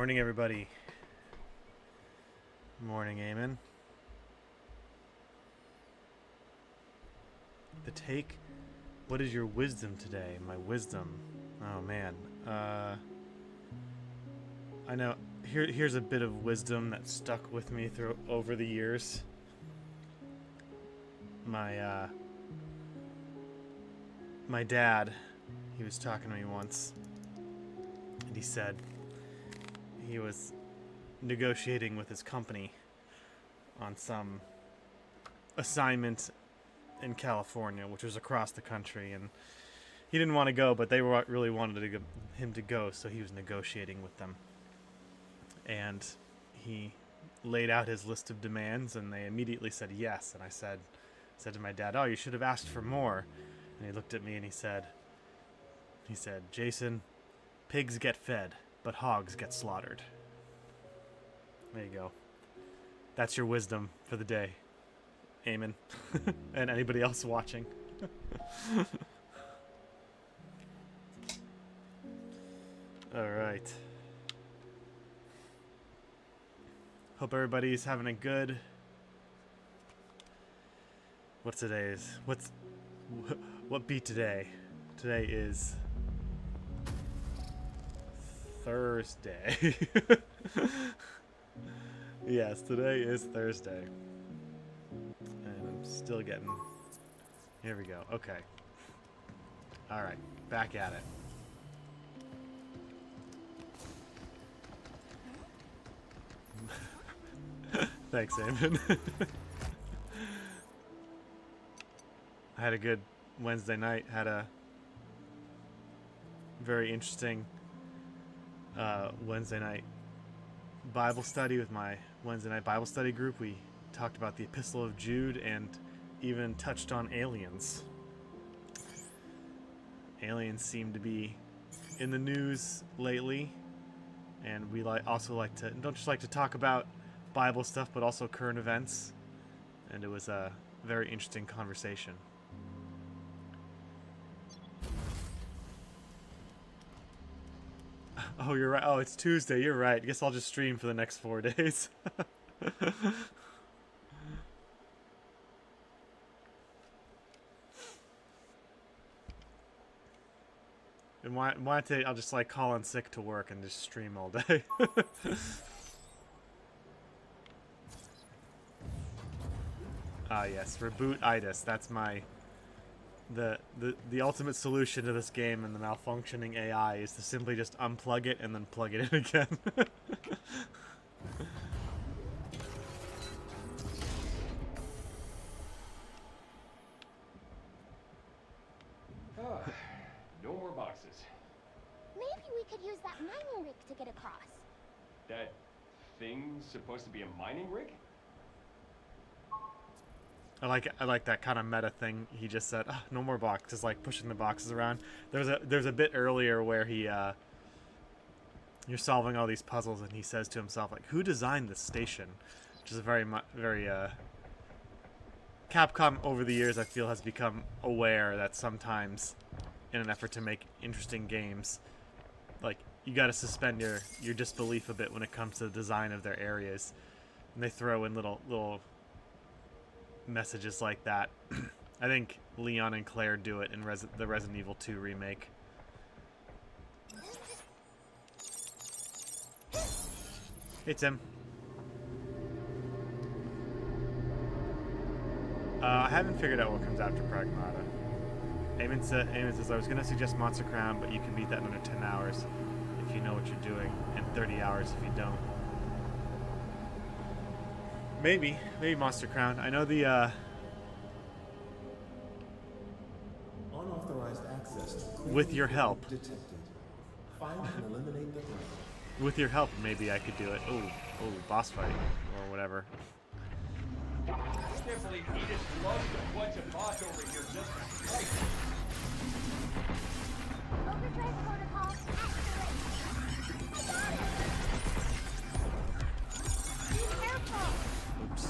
Morning, everybody. Morning, Eamon. The take. What is your wisdom today? My wisdom. Oh man. I know. Here's a bit of wisdom that stuck with me over the years. My dad, he was talking to me once, and he said he was negotiating with his company on some assignment in California, which was across the country, and he didn't want to go, but they really wanted him to go, so he was negotiating with them. And he laid out his list of demands, and they immediately said yes. And I said to my dad, "Oh, you should have asked for more." And he looked at me and he said, "Jason, pigs get fed, but hogs get slaughtered." There you go. That's your wisdom for the day, Eamon. And anybody else watching. All right. Hope everybody's having a good... What beat today? Today is Thursday. Yes, today is Thursday. And I'm still getting... Here we go. Okay. Alright, back at it. Thanks, Eamon. I had a good Wednesday night. Had a very interesting Wednesday night Bible study with my Wednesday night Bible study group. We talked about the Epistle of Jude and even touched on aliens. Aliens seem to be in the news lately, and we also like to don't just like to talk about Bible stuff, but also current events. And it was a very interesting conversation. Oh, you're right. Oh, it's Tuesday. You're right. Guess I'll just stream for the next 4 days. And why today? I'll just like call in sick to work and just stream all day. Ah, yes, reboot-itis. That's my the ultimate solution to this game and the malfunctioning AI is to simply just unplug it and then plug it in again. No more boxes. Maybe we could use that mining rig to get across. That thing's supposed to be a mining rig? I like that kind of meta thing he just said. Oh, no more boxes, like pushing the boxes around. There's a bit earlier where you're solving all these puzzles and he says to himself like, "Who designed this station?" Which is a very Capcom over the years I feel has become aware that sometimes in an effort to make interesting games, like you got to suspend your disbelief a bit when it comes to the design of their areas, and they throw in little messages like that. I think Leon and Claire do it in the Resident Evil 2 remake. Hey, Tim. I haven't figured out what comes after Pragmata. Eamon says, "I was going to suggest Monster Crown, but you can beat that in under 10 hours if you know what you're doing, and 30 hours if you don't." Maybe Monster Crown. I know the unauthorized access to with your help. detected. Find and eliminate the threat. With your help, maybe I could do it. Oh, boss fight or whatever. I can't believe he just lugged a bunch of bots over here just for strikes. Overdrive protocol activate. Be careful. Oops.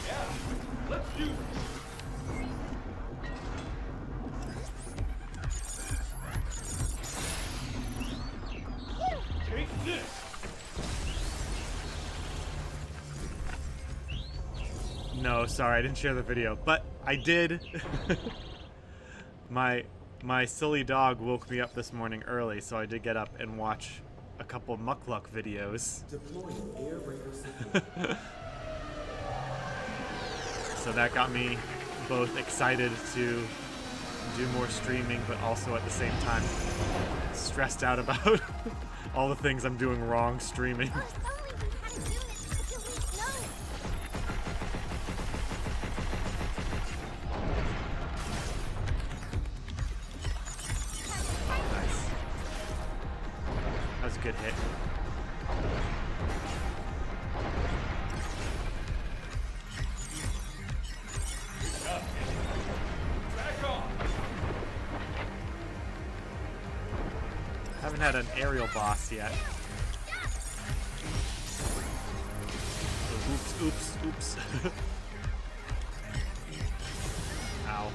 Yeah, let's do this. No, sorry, I didn't share the video, but I did. My silly dog woke me up this morning early, so I did get up and watch a couple Muckluck videos. Deploying air raider support. So that got me both excited to do more streaming, but also at the same time stressed out about all the things I'm doing wrong streaming. That was a good hit. Back off. Haven't had an aerial boss yet. Oops. Ow.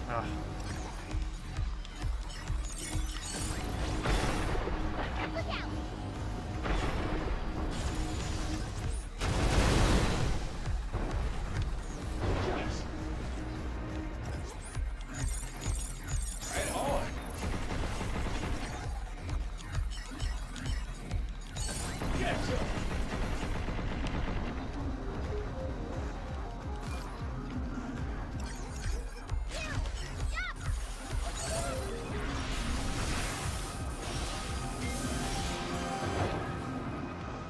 Ugh. Right on. Yes, sir.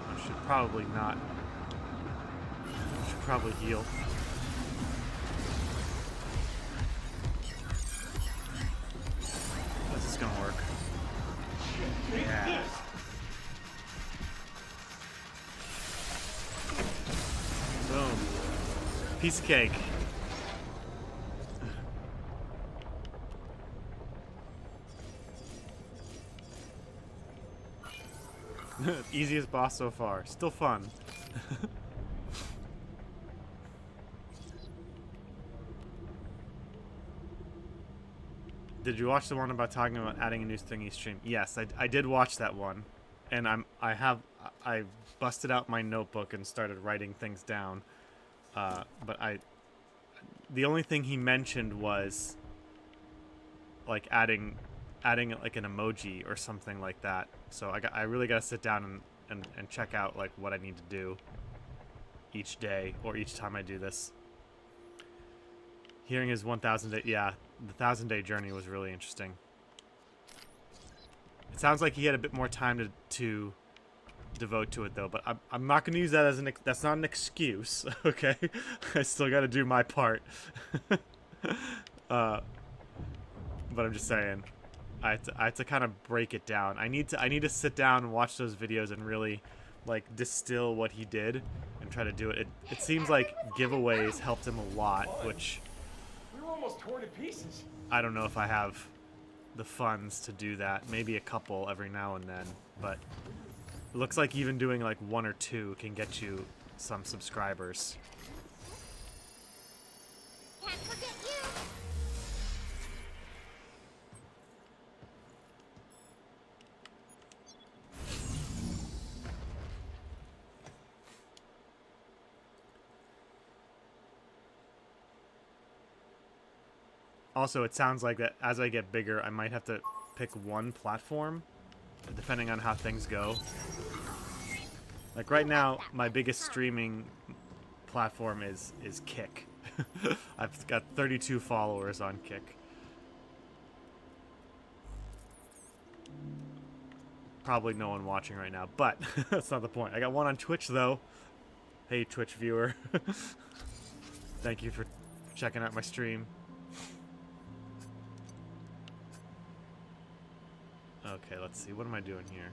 I should probably not. I should probably heal. This is gonna work. Yeah. Boom. Piece of cake. Easiest boss so far. Still fun. Did you watch the one about talking about adding a new thingy stream? Yes, I did watch that one, and I busted out my notebook and started writing things down. But the only thing he mentioned was like adding like an emoji or something like that. So I really gotta sit down and check out like what I need to do each day or each time I do this. Hearing his 1,000 day, yeah, the 1,000-day journey was really interesting. It sounds like he had a bit more time to devote to it though, but I'm not gonna use that as that's not an excuse, okay? I still gotta do my part. But I'm just saying, I had to kind of break it down. I need to sit down and watch those videos and really like distill what he did and try to do it. It seems like giveaways helped him a lot, which We were almost torn to pieces. I don't know if I have the funds to do that. Maybe a couple every now and then, but it looks like even doing like 1 or 2 can get you some subscribers. Can't forget you. Also, it sounds like that as I get bigger, I might have to pick one platform, depending on how things go. Like right now, my biggest streaming platform is Kick. I've got 32 followers on Kick. Probably no one watching right now, but that's not the point. I got one on Twitch though. Hey Twitch viewer. Thank you for checking out my stream. Okay, let's see. What am I doing here?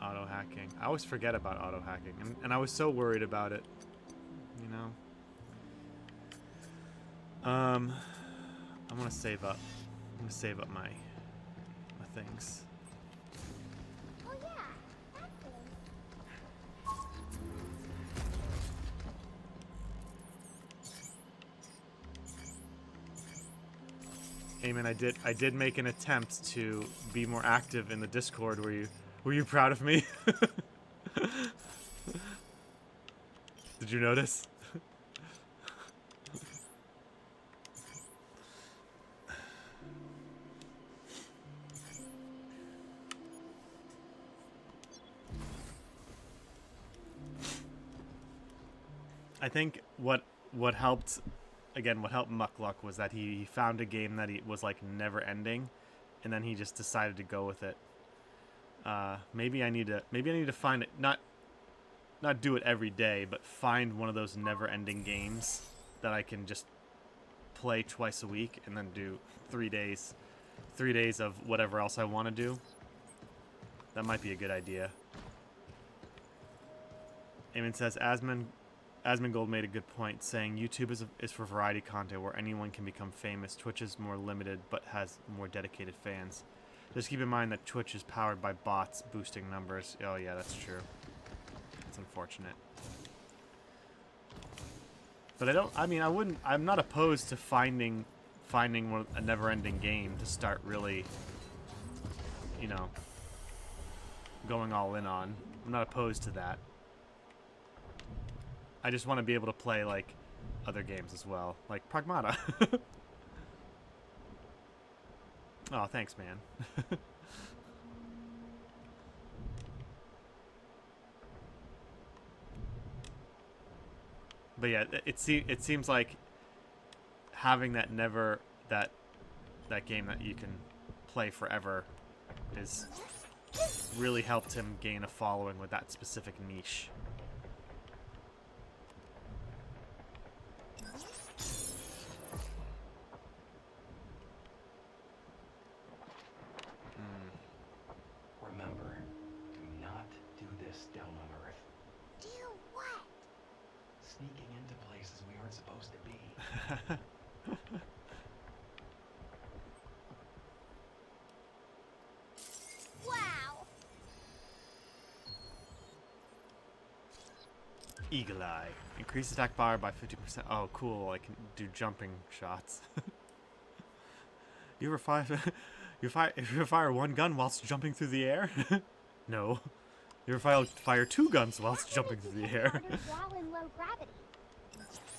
Auto hacking. I always forget about auto hacking, and I was so worried about it. You know. I'm gonna save up. I'm gonna save up my things. Oh yeah, that thing. Eamon, I did make an attempt to be more active in the Discord. Were you proud of me? Did you notice? I think what helped, again, what helped Muckluck was that he found a game that he was like never ending, and then he just decided to go with it. Maybe I need to find it, not do it every day, but find one of those never ending games that I can just play twice a week and then do 3 days of whatever else I want to do. That might be a good idea. Eamon says Asmongold made a good point, saying YouTube is for variety content where anyone can become famous. Twitch is more limited, but has more dedicated fans. Just keep in mind that Twitch is powered by bots boosting numbers. Oh yeah, that's true. It's unfortunate. But I'm not opposed to finding a never-ending game to start really, you know, going all in on. I'm not opposed to that. I just want to be able to play, like, other games as well. Like Pragmata. Oh, thanks, man. But yeah, it seems like having that game that you can play forever is really helped him gain a following with that specific niche. Remember, do not do this down on Earth. Do what? Sneaking into places we aren't supposed to be. Wow. Eagle Eye. Increase attack power by 50%. Oh, cool. I can do jumping shots. You ever fire one gun whilst jumping through the air? No. You ever fire two guns whilst jumping through the air? While in low gravity.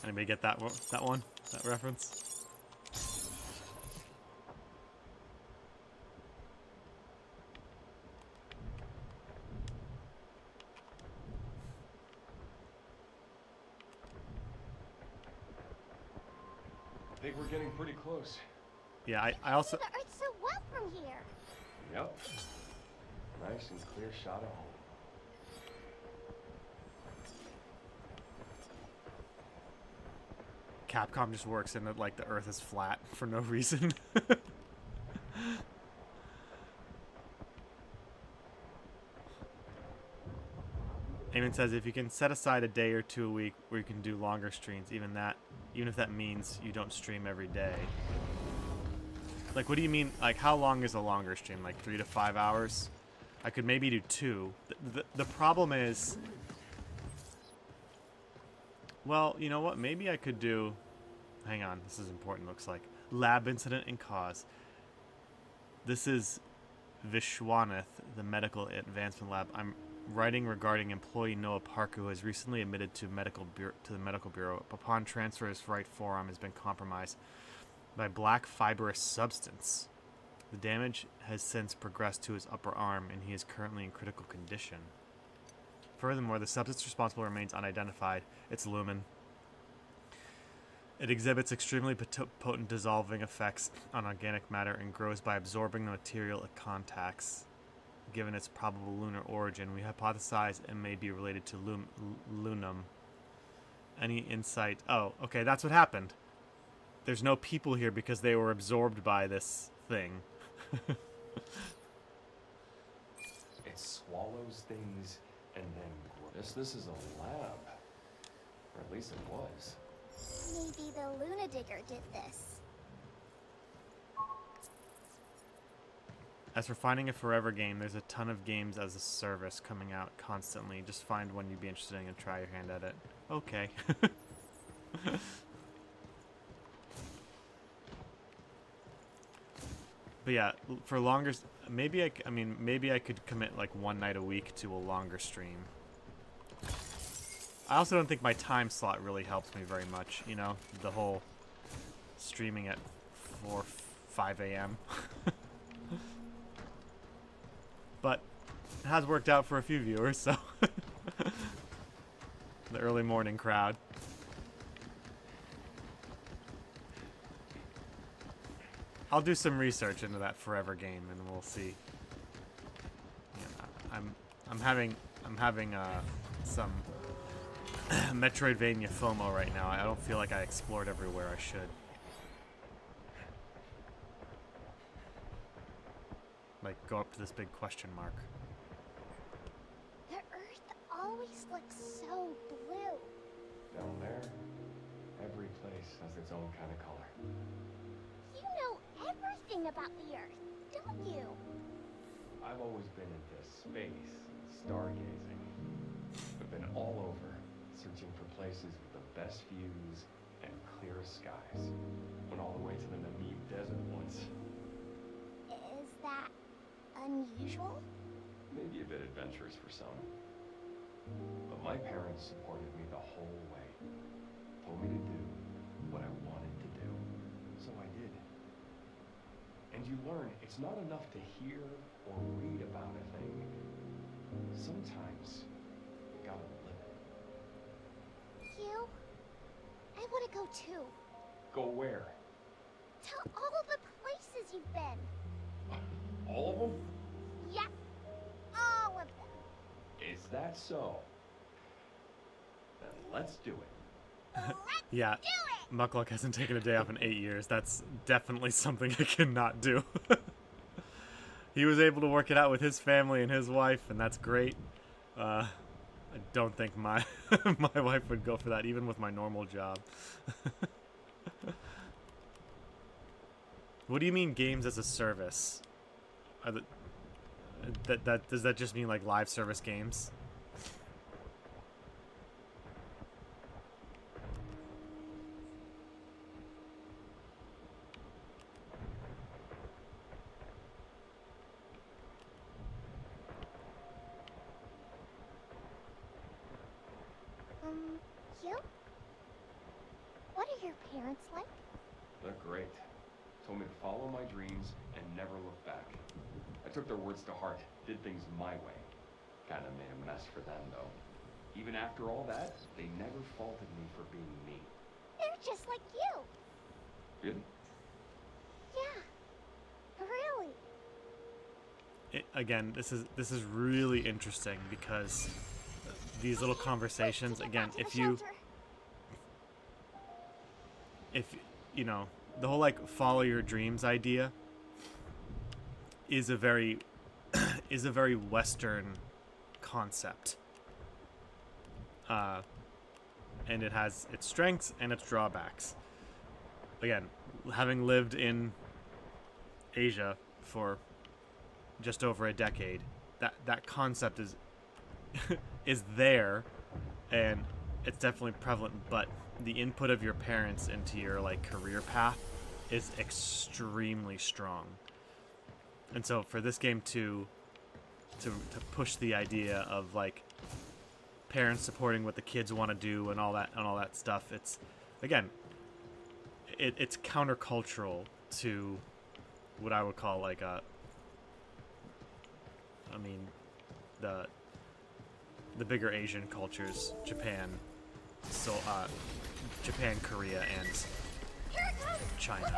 Anybody get that one? That reference? I think we're getting pretty close. Yeah, I also... The Earth's so well from here. Yep. Nice and clear shot of home. Capcom just works in that, like, the Earth is flat for no reason. Eamon says if you can set aside a day or two a week where you can do longer streams, even if that means you don't stream every day. Like, what do you mean? Like, how long is a longer stream? Like 3 to 5 hours? I could maybe do 2. The problem is, well, you know what? Maybe I could do. Hang on, this is important. Looks like lab incident and cause. This is Vishwanath, the medical advancement lab. I'm writing regarding employee Noah Parker, who has recently admitted to the medical bureau. Upon transfer, his right forearm has been compromised by black fibrous substance. The damage has since progressed to his upper arm, and he is currently in critical condition. Furthermore, the substance responsible remains unidentified. It's lumen. It exhibits extremely potent dissolving effects on organic matter and grows by absorbing the material it contacts. Given its probable lunar origin, we hypothesize it may be related to lunum. Any insight? Oh, okay, that's what happened. There's no people here because they were absorbed by this thing. It swallows things and then grows. This is a lab. Or at least it was. Maybe the Luna Digger did this. As for finding a forever game, there's a ton of games as a service coming out constantly. Just find one you'd be interested in and try your hand at it. Okay. But yeah, for longer, maybe I mean, maybe I could commit like one night a week to a longer stream. I also don't think my time slot really helps me very much, you know, the whole streaming at 5 a.m. But it has worked out for a few viewers, so the early morning crowd. I'll do some research into that Forever game, and we'll see. Yeah, I'm having some Metroidvania FOMO right now. I don't feel like I explored everywhere I should. Like, go up to this big question mark. The Earth always looks so blue. Down there, every place has its own kind of color. You know everything about the Earth, don't you? I've always been into space, stargazing. I've been all over, searching for places with the best views and clearest skies. Went all the way to the Namib Desert once. Is that unusual? Maybe a bit adventurous for some. But my parents supported me the whole way. Told me to do what I wanted to do. So I did. And you learn it's not enough to hear or read about a thing. Sometimes you gotta live it. You? I want to go too. Go where? To all the places you've been. All of them? Yep, all of them. Is that so? Then let's do it. Let's Yeah, do it! Muckluck hasn't taken a day off in 8 years. That's definitely something I cannot do. He was able to work it out with his family and his wife, and that's great. I don't think my my wife would go for that, even with my normal job. What do you mean games as a service? Are does that just mean like live service games? You? What are your parents like? They're great. Told me to follow my dreams and never look back. I took their words to heart, did things my way. Kinda made a mess for them, though. Even after all that, they never faulted me for being me. They're just like you. Really? Yeah. Really. Again, this is really interesting because these little conversations, again, if you know, the whole like follow your dreams idea is a very is a very Western concept, and it has its strengths and its drawbacks. Again, having lived in Asia for just over a decade, that concept is is there, and it's definitely prevalent, but the input of your parents into your like career path is extremely strong. And so for this game to push the idea of like parents supporting what the kids want to do and all that stuff, it's again it's countercultural to what I would call like the bigger Asian cultures, Japan, Japan, Korea, and China.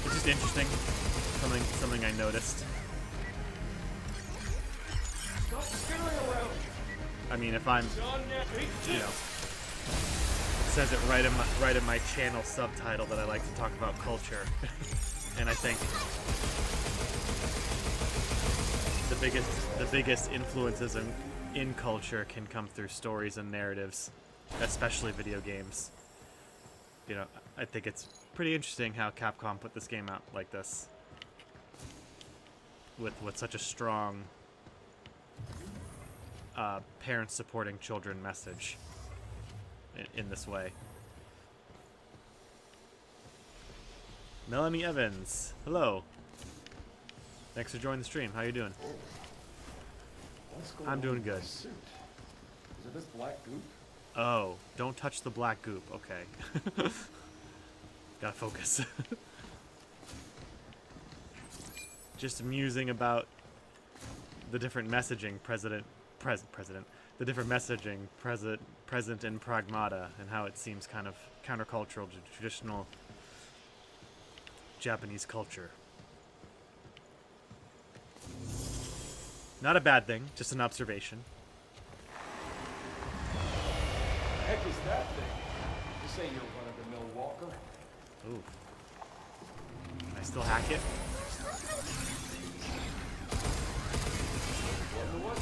It's just interesting. Something I noticed. I mean, if I'm, you know, it says it right in my channel subtitle that I like to talk about culture, and I think the biggest influences in culture can come through stories and narratives, especially video games. You know, I think it's pretty interesting how Capcom put this game out like this, with such a strong parents supporting children message in this way. Melanie Evans. Hello. Thanks for joining the stream. How you doing? What's going I'm on doing with my good. suit? Is it this black goop? Oh, don't touch the black goop. Okay. Gotta focus. Just musing about the different messaging present, the different messaging present in Pragmata and how it seems kind of countercultural to traditional Japanese culture. Not a bad thing, just an observation. The heck is that thing? This ain't your run-of-the-mill walker. Ooh. Can I still hack it? What in the what?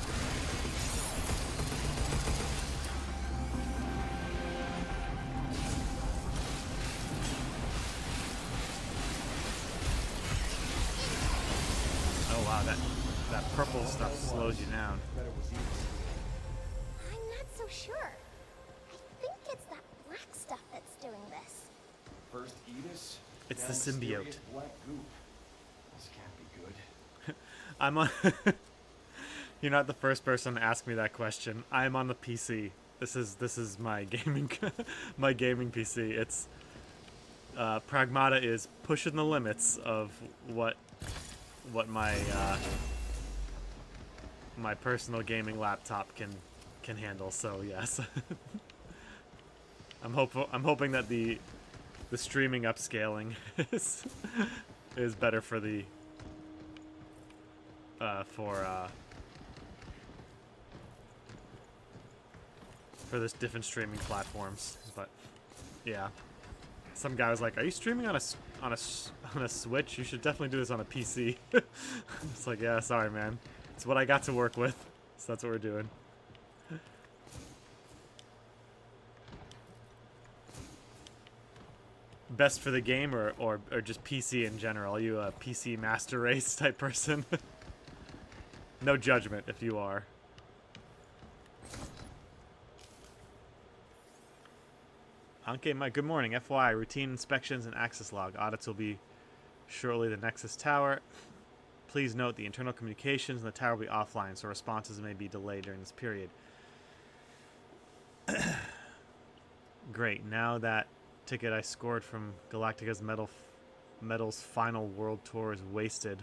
Oh wow, that purple stuff slows you down. Bet it was easy. I'm not so sure. I think it's that black stuff that's doing this. First Edis, It's now the symbiote. mysterious black goop. This can't be good. I'm on. You're not the first person to ask me that question. I'm on the PC. This is my gaming my gaming PC. It's Pragmata is pushing the limits of what my my personal gaming laptop can handle. So yes, I'm hoping that the streaming upscaling is better for the for this different streaming platforms. But yeah, some guy was like, "Are you streaming on a Switch? You should definitely do this on a PC." It's like, yeah, sorry, man. It's what I got to work with, so that's what we're doing. Best for the game or just PC in general? Are you a PC master race type person? No judgment if you are. Okay, Mike, good morning. FYI, routine inspections and access log. Audits will be shortly the Nexus Tower. Please note the internal communications in the tower will be offline, so responses may be delayed during this period. Great. Now that ticket I scored from Galactica's Metal's final world tour is wasted.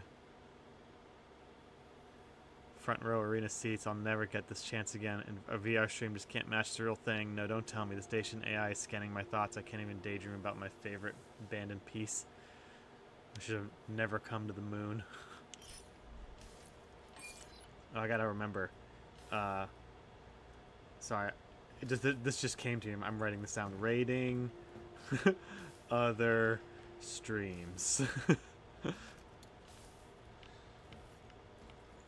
Front row arena seats. I'll never get this chance again. And a VR stream just can't match the real thing. No, don't tell me. The station AI is scanning my thoughts. I can't even daydream about my favorite band in peace. I should have never come to the moon. Oh, I gotta remember. Sorry. This just came to me. I'm writing this down. Rating other streams.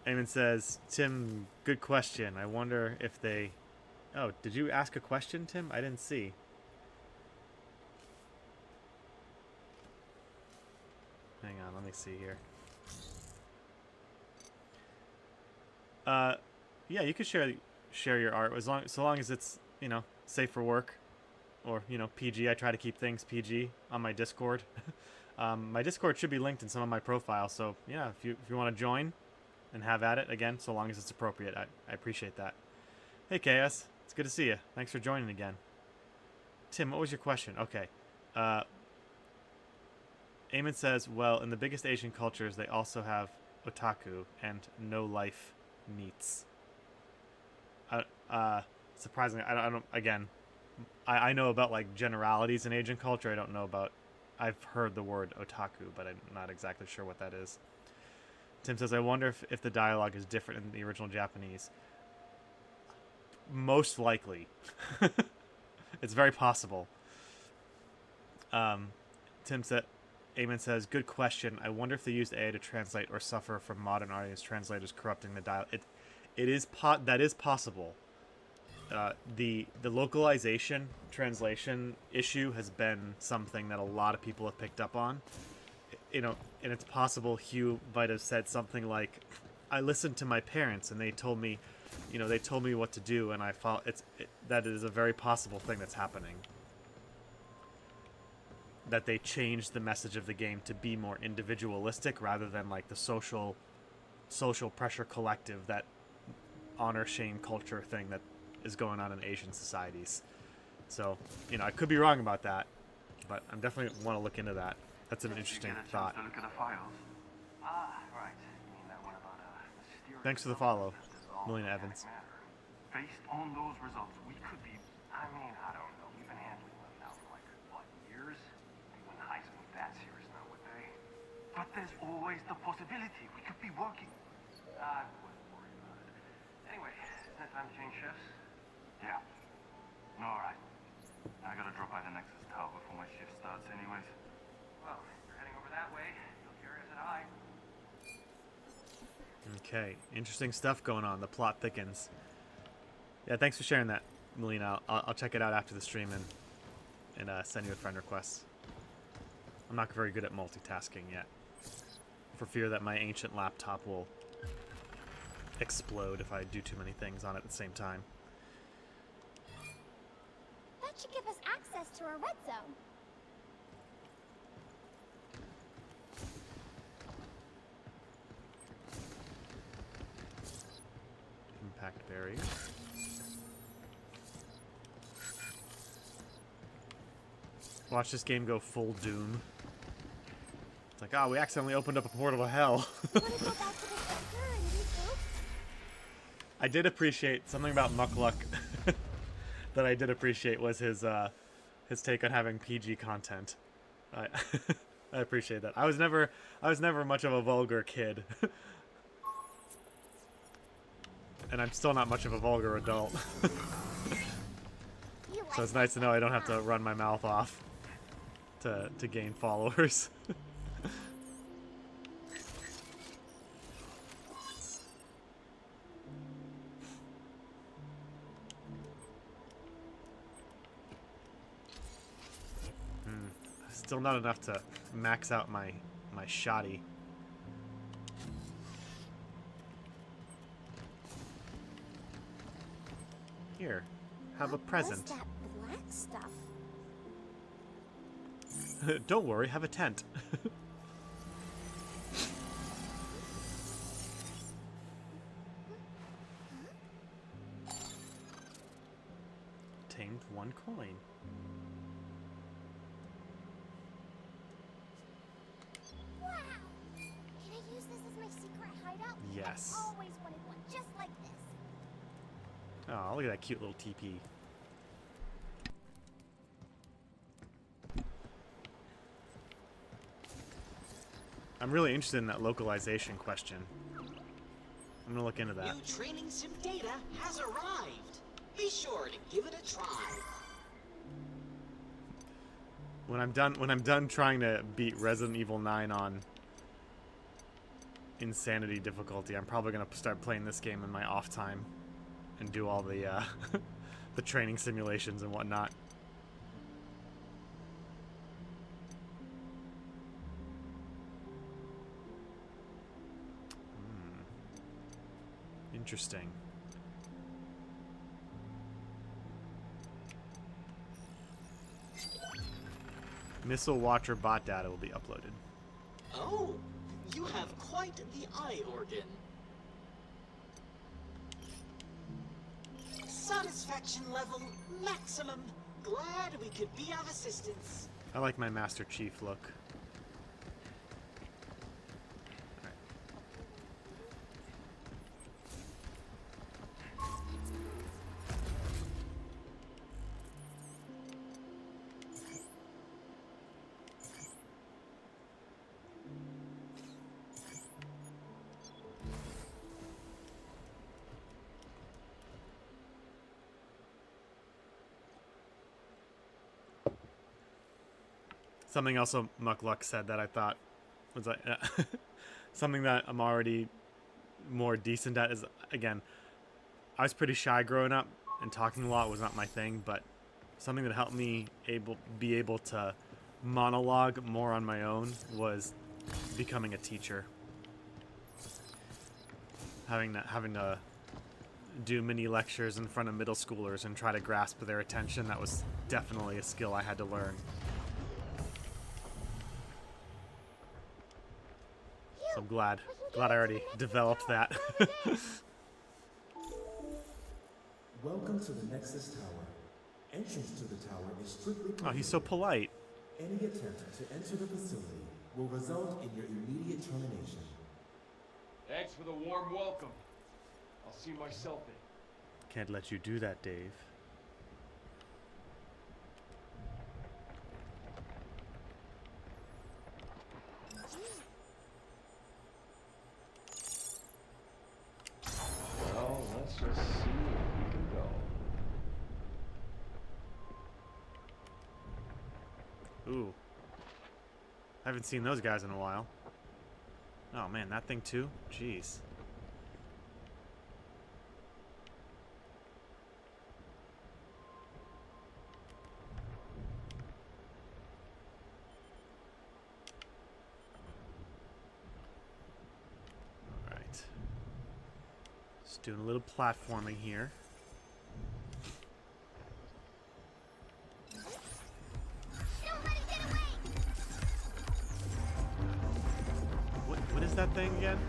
Eamon says, Tim, good question. I wonder if they... Oh, did you ask a question, Tim? I didn't see. Hang on, let me see here. Yeah, you could share your art so long as it's, you know, safe for work, or, you know, PG. I try to keep things PG on my Discord. My Discord should be linked in some of my profiles, so yeah, if you want to join and have at it, again, so long as it's appropriate, I appreciate that. Hey, Chaos, it's good to see you. Thanks for joining again. Tim, what was your question? Okay. Eamon says, well, in the biggest Asian cultures, they also have otaku and no-life neats. Surprisingly, I don't again, I know about, like, generalities in Asian culture. I don't know about... I've heard the word otaku, but I'm not exactly sure what that is. Tim says, I wonder if the dialogue is different in the original Japanese. Most likely. It's very possible. Tim said, Eamon says, good question. I wonder if they used AI to translate or suffer from modern audience translators corrupting the dialogue. That is possible. The localization translation issue has been something that a lot of people have picked up on. You know, and it's possible Hugh might have said something like, I listened to my parents and they told me, you know, they told me what to do, and I followed. That is a very possible thing that's happening. that they changed the message of the game to be more individualistic rather than like the social pressure collective, that honor shame culture thing that is going on in Asian societies. So, you know, I could be wrong about that, but I'm definitely want to look into that. That's an interesting thought. Look at the files. Ah, right. You mean that one about mysterious. Thanks for the follow, Melina Evans. Based on those results, we could be. I mean, I don't know. We've been handling them now for like what, years? They wouldn't hide something that serious now, would they? But there's always the possibility we could be working. I wouldn't worry about it. Anyway, isn't it time to change shifts? Yeah. All right. I gotta drop by the Nexus Tower before my shift starts anyways. Well, if you're heading over that way, you'll hear us at I. Okay, interesting stuff going on. The plot thickens. Yeah, thanks for sharing that, Melina. I'll check it out after the stream and send you a friend request. I'm not very good at multitasking yet, for fear that my ancient laptop will explode if I do too many things on it at the same time. That should give us access to our red zone. Impact barrier. Watch this game go full Doom. It's like, oh, we accidentally opened up a portal to hell. Wanna go back to the center and regroup? I did appreciate something about Muckluck that I did appreciate was his take on having PG content. I I appreciate that. I was never much of a vulgar kid. And I'm still not much of a vulgar adult. So it's nice to know I don't have to run my mouth off to gain followers. Still not enough to max out my shoddy. Here, have a present. What's that black stuff? Don't worry, have a tent. Tamed 1 coin. Wow! Can I use this as my secret hideout? Yes. I've always wanted one just like this. Oh, look at that cute little teepee. I'm really interested in that localization question. I'm gonna look into that. New training sim data has arrived. Be sure to give it a try. When I'm done trying to beat Resident Evil 9 on insanity difficulty, I'm probably gonna start playing this game in my off time and do all the the training simulations and whatnot. Interesting. Missile Watcher bot data will be uploaded. Oh, you have quite the eye organ. Satisfaction level maximum. Glad we could be of assistance. I like my Master Chief look. Alright. Something else Muckluck said that I thought was like, something that I'm already more decent at is, again, I was pretty shy growing up and talking a lot was not my thing, but something that helped me be able to monologue more on my own was becoming a teacher. Having to do mini lectures in front of middle schoolers and try to grasp their attention, that was definitely a skill I had to learn. I'm glad. Glad I already developed that. Welcome to the Nexus Tower. Entrance to the tower is strictly Oh, he's so polite. Any attempt to enter the facility will result in your immediate termination. Thanks for the warm welcome. I'll see myself in. Can't let you do that, Dave. Well, let's just see where we can go. Ooh. I haven't seen those guys in a while. Oh man, that thing too? Jeez. Alright. Just doing a little platforming here. What is that thing again?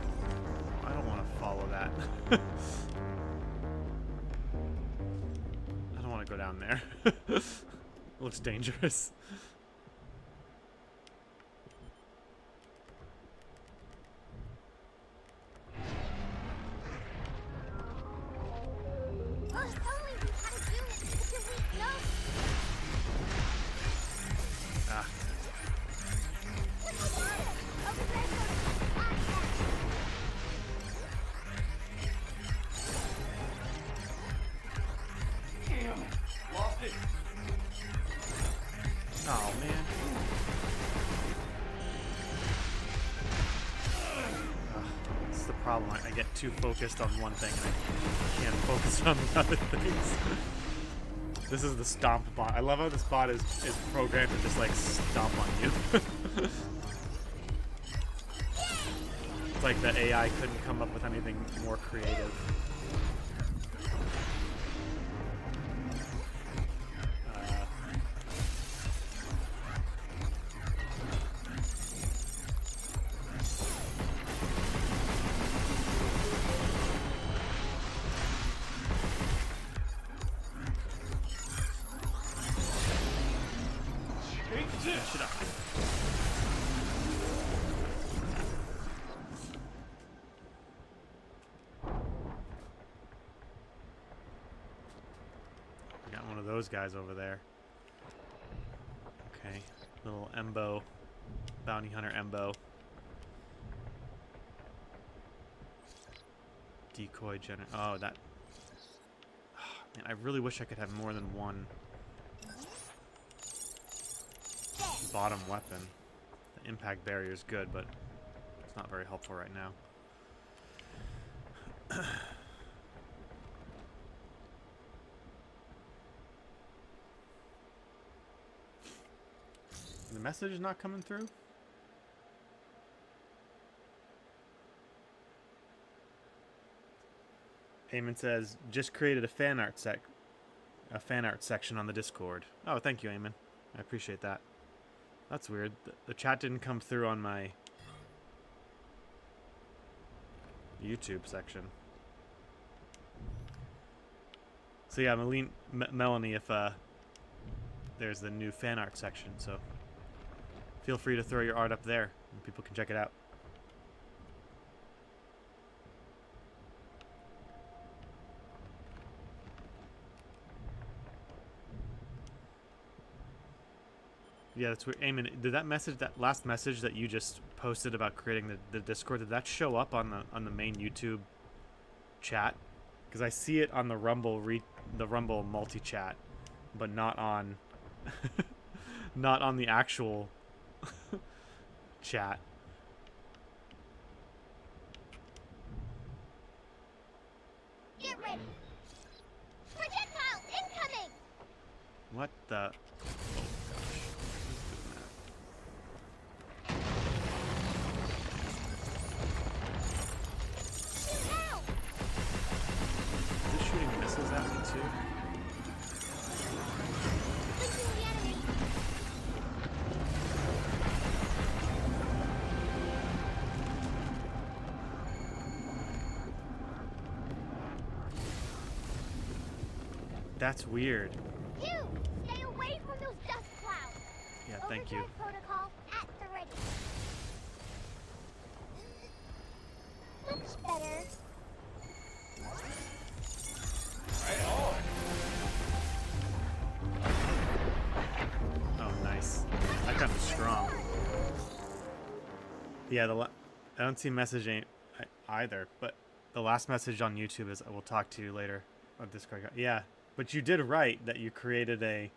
I don't want to follow that. I don't want to go down there. Looks dangerous. Ah. Lost it. Oh man. This is the problem. I get too focused on one thing and I can't focus on the other things. This is the stomp bot. I love how this bot is programmed to just like stomp on you. It's like the AI couldn't come up with anything more creative. Shut up. I got one of those guys over there. Okay, little Embo, bounty hunter Embo. Decoy gener. Oh, that. Oh, man, I really wish I could have more than one bottom weapon. The impact barrier is good, but it's not very helpful right now. The message is not coming through? Eamon says, just created a fan art section on the Discord. Oh, thank you, Eamon. I appreciate that. That's weird. The chat didn't come through on my YouTube section. So yeah, Melanie, if there's the new fan art section, so feel free to throw your art up there and people can check it out. Yeah, that's weird. Eamon, did that message, that last message that you just posted about creating the Discord, did that show up on the main YouTube chat? Because I see it on the Rumble multi-chat, but not on not on the actual chat. Get ready. Projectiles incoming. What the? Missiles at me too. That's weird. Hugh, stay away from those dust clouds. Yeah, thank you. Overdrive protocol at the ready. Much better. Oh, nice. That gun was strong. Yeah, I don't see messaging either, but the last message on YouTube is, "I will talk to you later." On Discord. Yeah, but you did write that you created a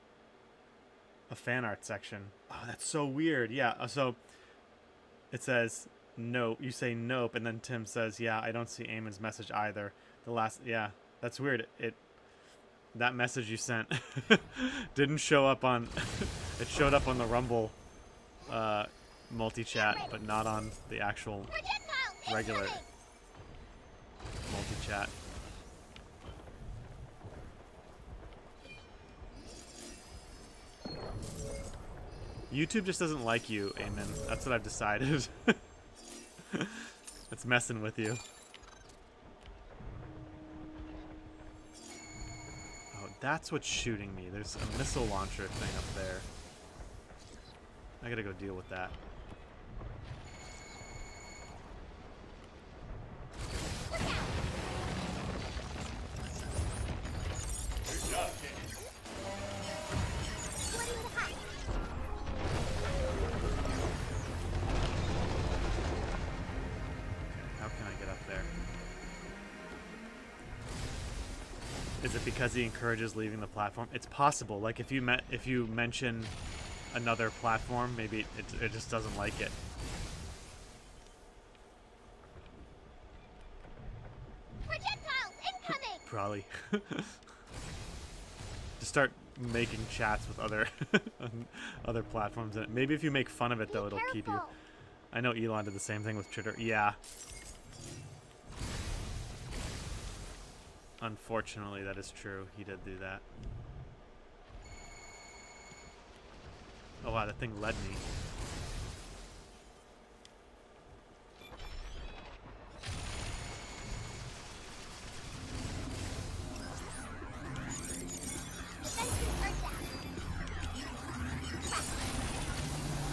fan art section. Oh, that's so weird. Yeah, so it says no. You say nope, and then Tim says, "Yeah, I don't see Eamon's message either." Yeah, that's weird. That message you sent didn't show up on. It showed up on the Rumble multi-chat, but not on the actual regular multi-chat. YouTube just doesn't like you, Eamon. That's what I've decided. It's messing with you. Oh, that's what's shooting me. There's a missile launcher thing up there. I gotta go deal with that. Is it because he encourages leaving the platform? It's possible. Like if you mention another platform, maybe it just doesn't like it. Projectiles incoming. Probably. To start making chats with other other platforms. Maybe if you make fun of it though, it'll keep you. I know Elon did the same thing with Twitter. Yeah. Unfortunately, that is true. He did do that. Oh wow, that thing led me.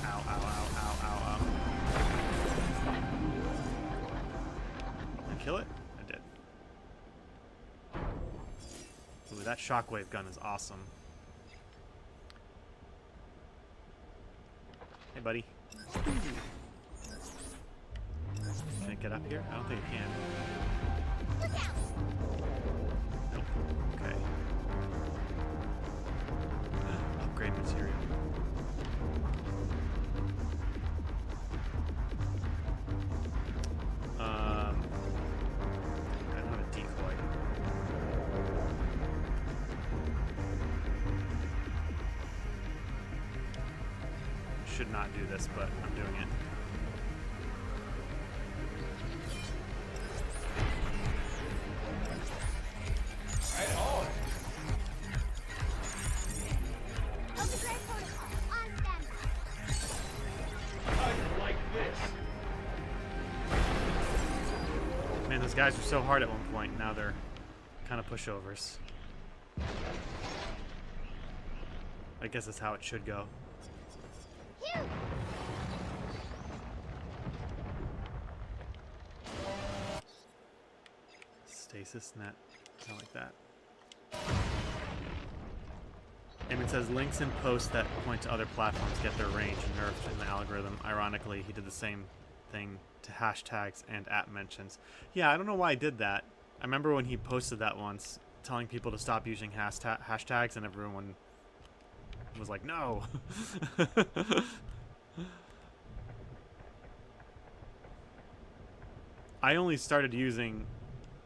Ow, ow, ow, ow, ow, ow. Did I kill it? I did. Ooh, that shockwave gun is awesome. Hey, buddy. Can I get up here? I don't think I can. Nope. Okay. Upgrade material. I don't have a decoy. Should not do this, but I'm doing it. Right on. Overdrive protocol on standby. I like this. Man, those guys were so hard at one point. Now they're kind of pushovers. I guess that's how it should go. Hugh. Stasis net. I like that. Eamon says links in posts that point to other platforms get their range nerfed in the algorithm. Ironically, he did the same thing to hashtags and app mentions. Yeah, I don't know why I did that. I remember when he posted that once, telling people to stop using hashtags, and everyone was like, no. I only started using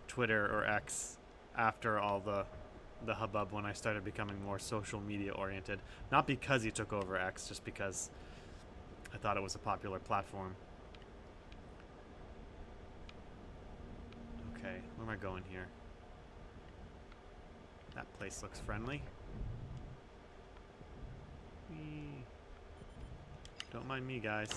Twitter or X after all the hubbub, when I started becoming more social media oriented. Not because he took over X, just because I thought it was a popular platform. Okay, where am I going here? That place looks friendly. Whee. Don't mind me, guys.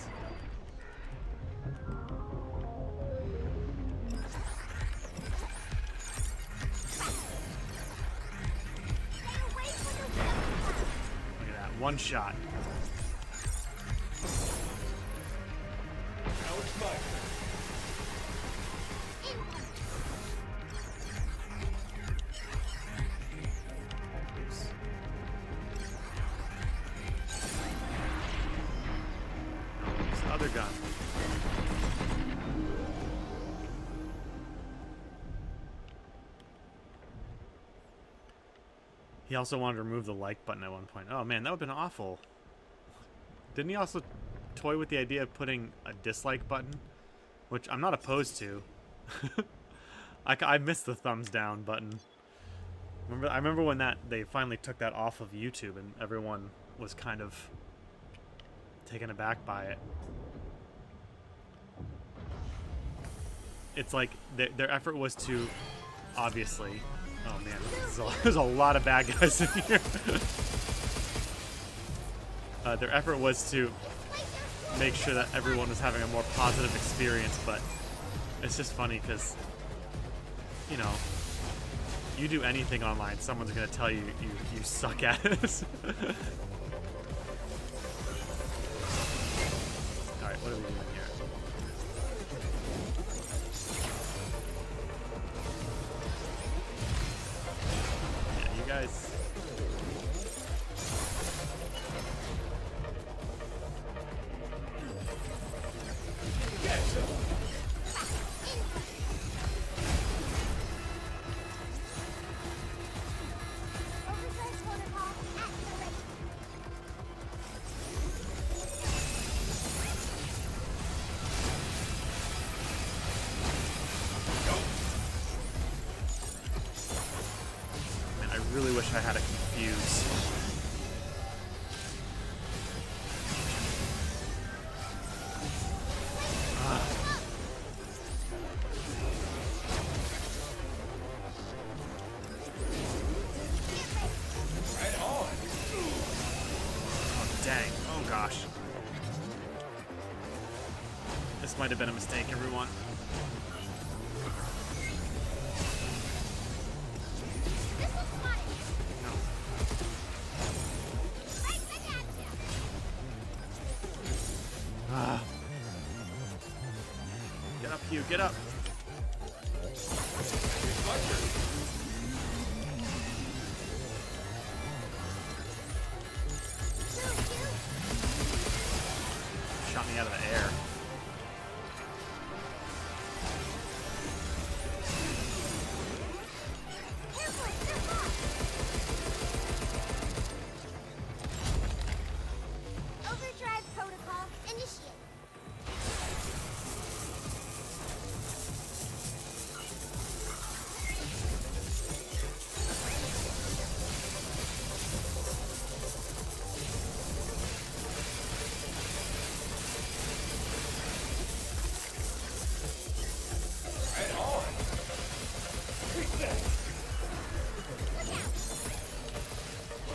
One shot. Now it's my turn. Oops. This other gun. He also wanted to remove the like button at one point. Oh man, that would have been awful. Didn't he also toy with the idea of putting a dislike button? Which I'm not opposed to. I missed the thumbs down button. I remember when they finally took that off of YouTube and everyone was kind of taken aback by it. It's like their effort was to, obviously... Oh man, there's a lot of bad guys in here. Their effort was to make sure that everyone was having a more positive experience, but it's just funny because, you know, you do anything online, someone's going to tell you you suck at it. Alright, what are we doing here? Yeah, you guys... Overdrive protocol activated. Man, I really wish I had a confuse. Right on. Oh, dang. Oh, gosh. This might have been a mistake, everyone. This looks fine. No. Right back at you. Ah. Get up, Hugh. Get up. It's my turn. Shot me out of the air. Careful, they're lost. Overdrive protocol initiate. Right on. Take that.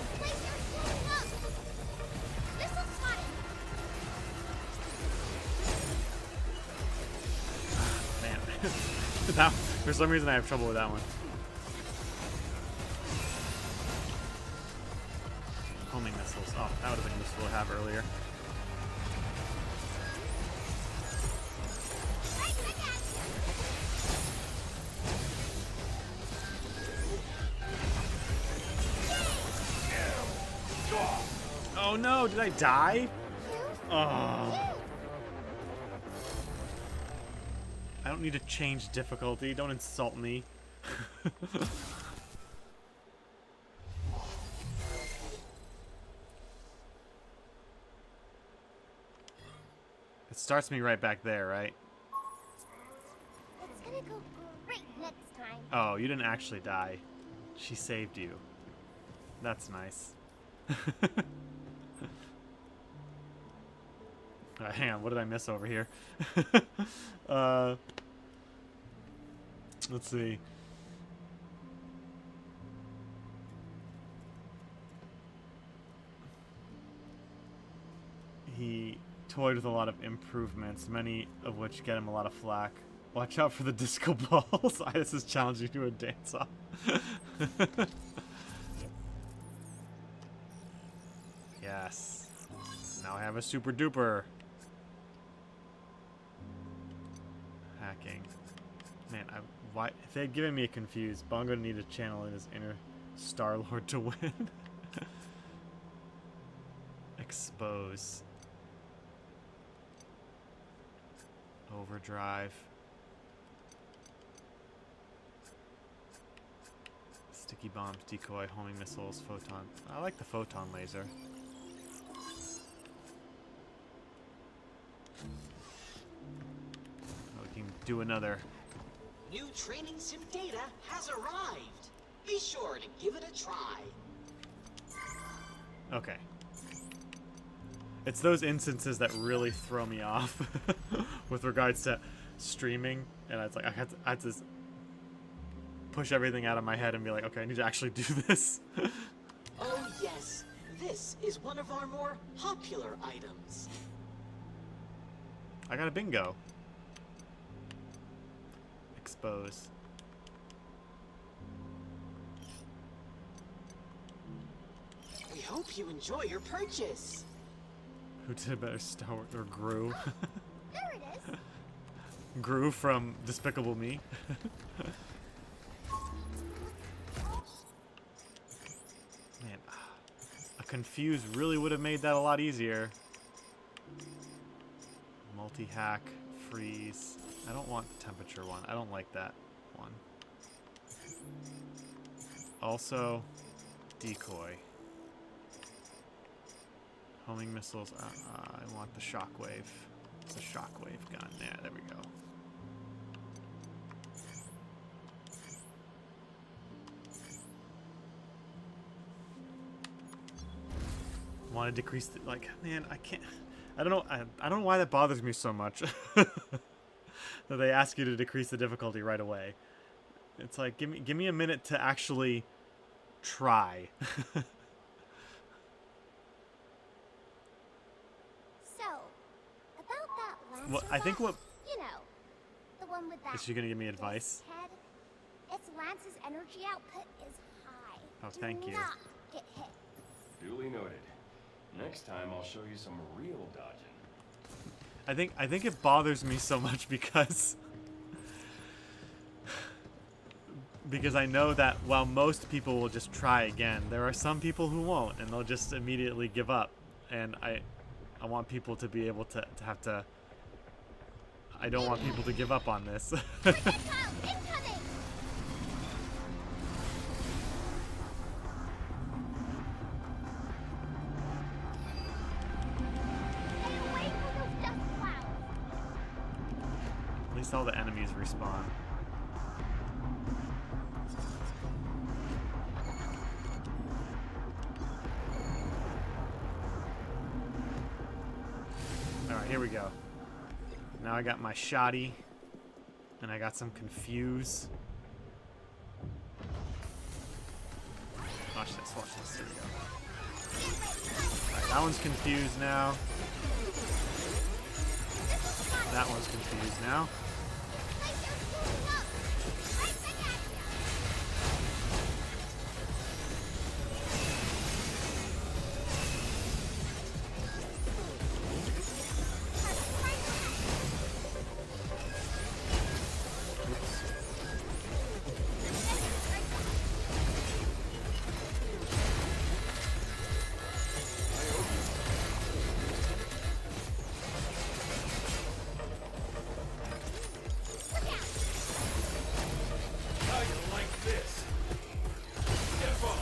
Look out. Place your shield up. Missile spotted. Man. That, for some reason, I have trouble with that one. Homing missiles. Oh, that would have been useful to have earlier. Right back at you. Oh no, did I die? Oh. I don't need to change difficulty. Don't insult me. It starts me right back there, right? It's gonna go great next time. Oh, you didn't actually die. She saved you. That's nice. Hang on, what did I miss over here? Let's see. He toyed with a lot of improvements, many of which get him a lot of flack. Watch out for the disco balls. This is challenging to a dance-off. Yes. Now I have a super duper. Hacking. Man, why? If they had given me a confused, Bongo would need to channel in his inner Star-Lord to win. Expose. Overdrive. Sticky bombs, decoy, homing missiles, photon. I like the photon laser. Oh, we can do another. New training sim data has arrived. Be sure to give it a try. Okay. It's those instances that really throw me off with regards to streaming, and it's like I had to push everything out of my head and be like, okay, I need to actually do this. Oh yes, this is one of our more popular items. I got a bingo. Expose. We hope you enjoy your purchase. Who did a better Star Wars, or Gru? There it is. Gru from Despicable Me. Man, a confuse really would have made that a lot easier. Multi-hack, freeze. I don't want the temperature one. I don't like that one. Also, decoy. Homing missiles. I want the shockwave. It's a shockwave gun. Yeah, there we go. Want to decrease the, like, man, I can't. I don't know. I don't know why that bothers me so much. That they ask you to decrease the difficulty right away. It's like, give me a minute to actually try. So, about that last Well, I think robot, what you know, the one with that. is she gonna give me advice? Head, its Lance's energy output is high. Oh, thank Do you. not get hit. Duly noted. Next time I'll show you some real dodging. I think it bothers me so much because I know that while most people will just try again, there are some people who won't, and they'll just immediately give up. And I want people to be able to have to. I don't want people to give up on this. Projectile incoming! Stay away from those dust clouds. At least all the enemies respawn. Alright, here we go. Now I got my shoddy, and I got some confuse. Watch this, watch this. Here we go. Alright, that one's confused now. That one's confused now. How you like this? Get on.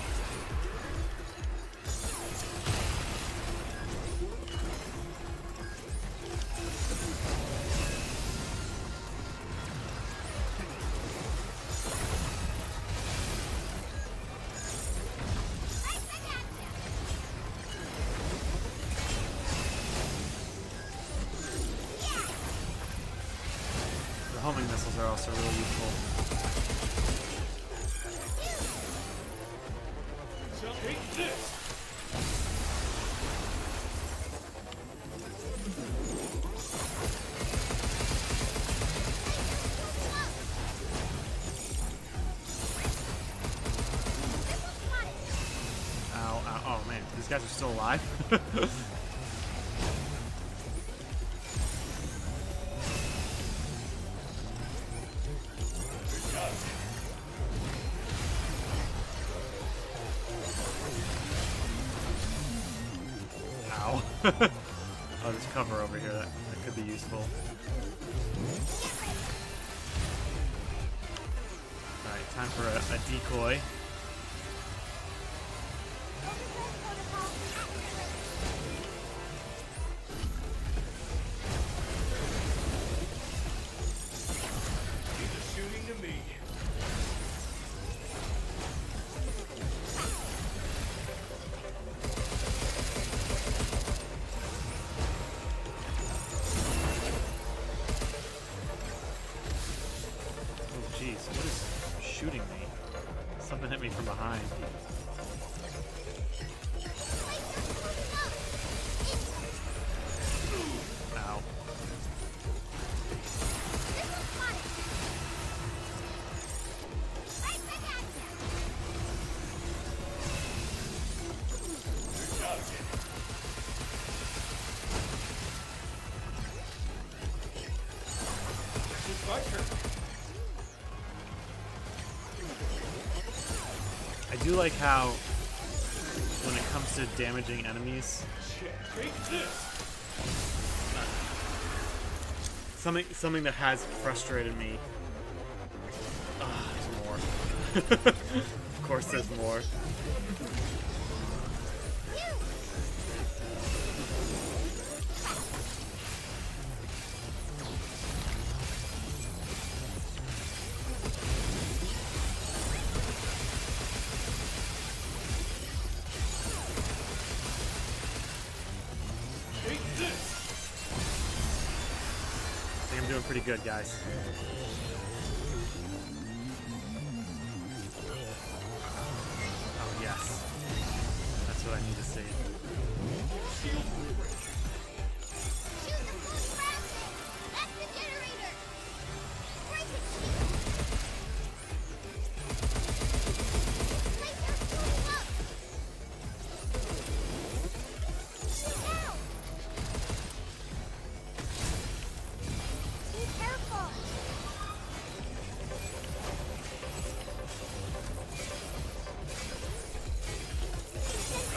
The homing missiles are also really useful. Take this. Ow, ow, oh man, these guys are still alive. Ow. Oh, there's cover over here that could be useful. Alright, time for a decoy. What is shooting me? Something hit me from behind. Ow. It's my turn. I do like how, when it comes to damaging enemies, something that has frustrated me. There's more. Of course, there's more. I'm doing pretty good, guys. Oh, yes. That's what I need to see. That's the generator! Break it! Lasers shooting up! Shoot now! Be careful!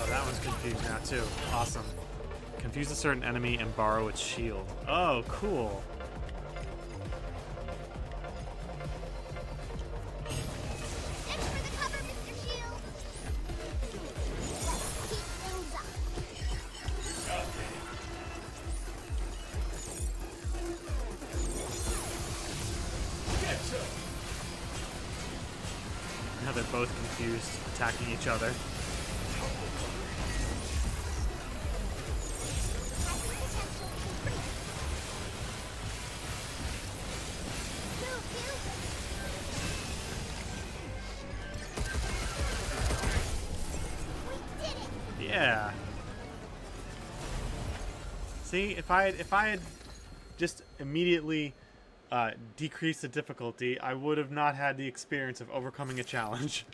Oh, that one's confused now, too. Awesome. Confuse a certain enemy and borrow its shield. Oh, cool. Thanks for the cover, Mr. Shield! Let's keep things up. Now they're both confused, attacking each other. Yeah. See, if I had just immediately decreased the difficulty, I would have not had the experience of overcoming a challenge.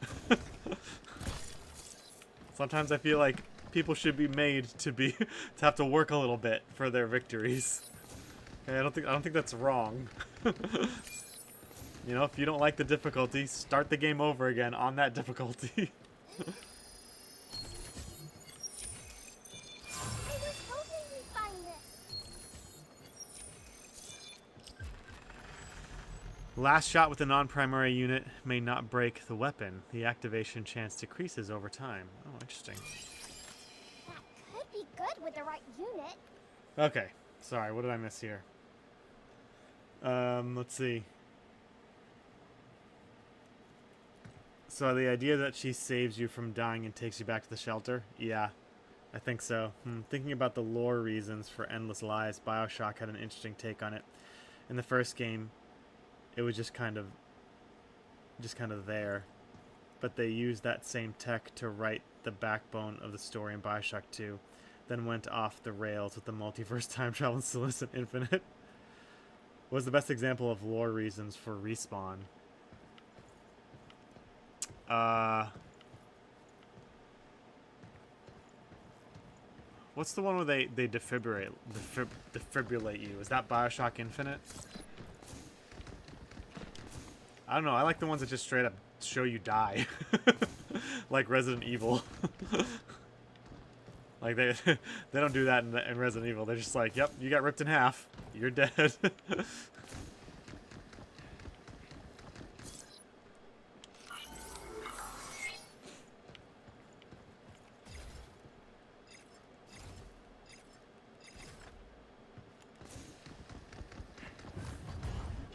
Sometimes I feel like people should be made to have to work a little bit for their victories. Okay, I don't think that's wrong. You know, if you don't like the difficulty, start the game over again on that difficulty. I was hoping we'd find this. Last shot with a non-primary unit may not break the weapon. The activation chance decreases over time. Oh, interesting. That could be good with the right unit. Okay. Sorry, what did I miss here? Let's see. So the idea that she saves you from dying and takes you back to the shelter? Yeah, I think so. Thinking about the lore reasons for endless lives, Bioshock had an interesting take on it. In the first game, it was just kind of there. But they used that same tech to write the backbone of the story in Bioshock 2, then went off the rails with the multiverse time travel and Solicit Infinite. Was the best example of lore reasons for Respawn. What's the one where they defibrillate you? Is that Bioshock Infinite? I don't know. I like the ones that just straight up show you die, like Resident Evil. Like they don't do that in Resident Evil. They're just like, yep, you got ripped in half. You're dead.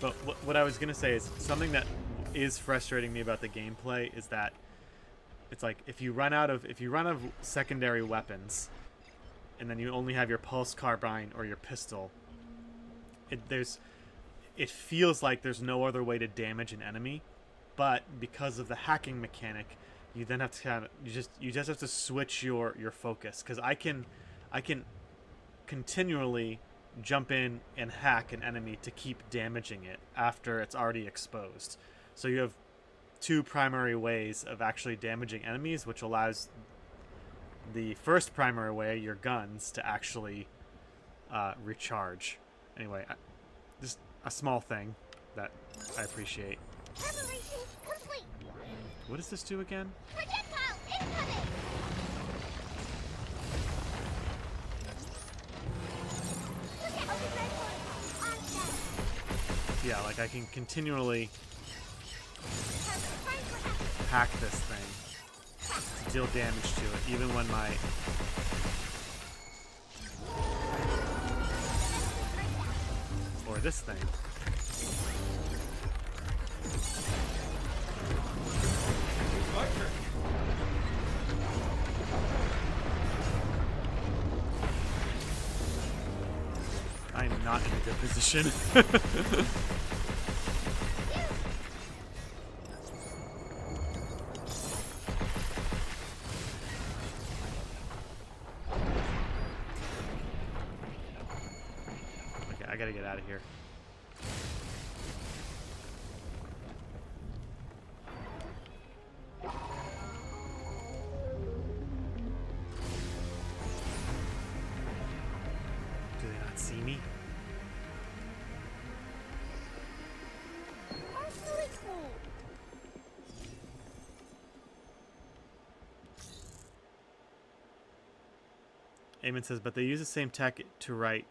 But what I was gonna say is something that is frustrating me about the gameplay is that it's like if you run out of secondary weapons, and then you only have your pulse carbine or your pistol, it feels like there's no other way to damage an enemy, but because of the hacking mechanic, you then have to you just have to switch your focus, because I can continually jump in and hack an enemy to keep damaging it after it's already exposed. So you have two primary ways of actually damaging enemies, which allows the first primary way, your guns, to actually recharge. Anyway, just a small thing that I appreciate. Preparation complete. What does this do again? Projectile incoming. Look at overdrive protocol on status. Yeah, like I can continually Target prime for action. hack this thing to deal damage to it, even when my... Or this thing. My turn. I am not in a good position. Okay, I gotta get out of here. Do they not see me? Personally cool. Eamon says, but they use the same tech to write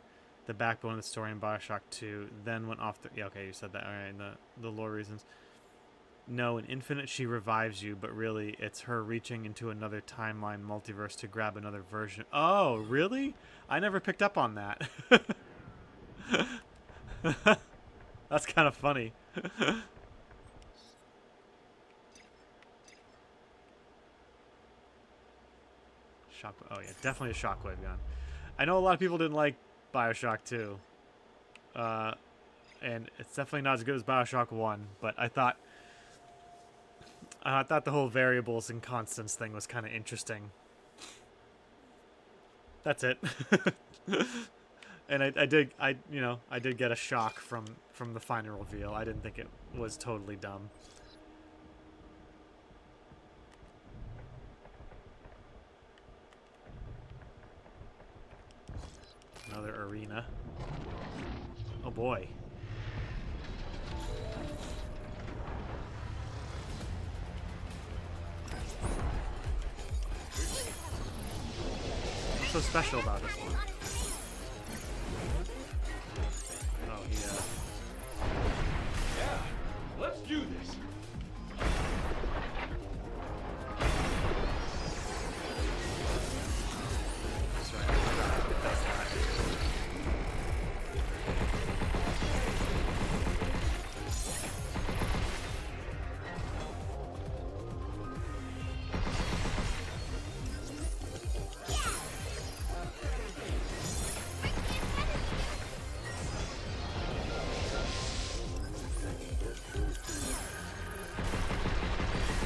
the backbone of the story in Bioshock 2, then went off the... Yeah, okay, you said that. All right, the lore reasons. No, in Infinite, she revives you, but really, it's her reaching into another timeline multiverse to grab another version. Oh, really? I never picked up on that. That's kind of funny. Shock. Oh yeah, definitely a shockwave gun. I know a lot of people didn't like Bioshock 2, and it's definitely not as good as Bioshock 1. But I thought the whole variables and constants thing was kind of interesting. That's it. And I did get a shock from the final reveal. I didn't think it was totally dumb. Another arena. Oh boy. What's so special about this one? Oh, Yeah, let's do this. that's right. I forgot it does that.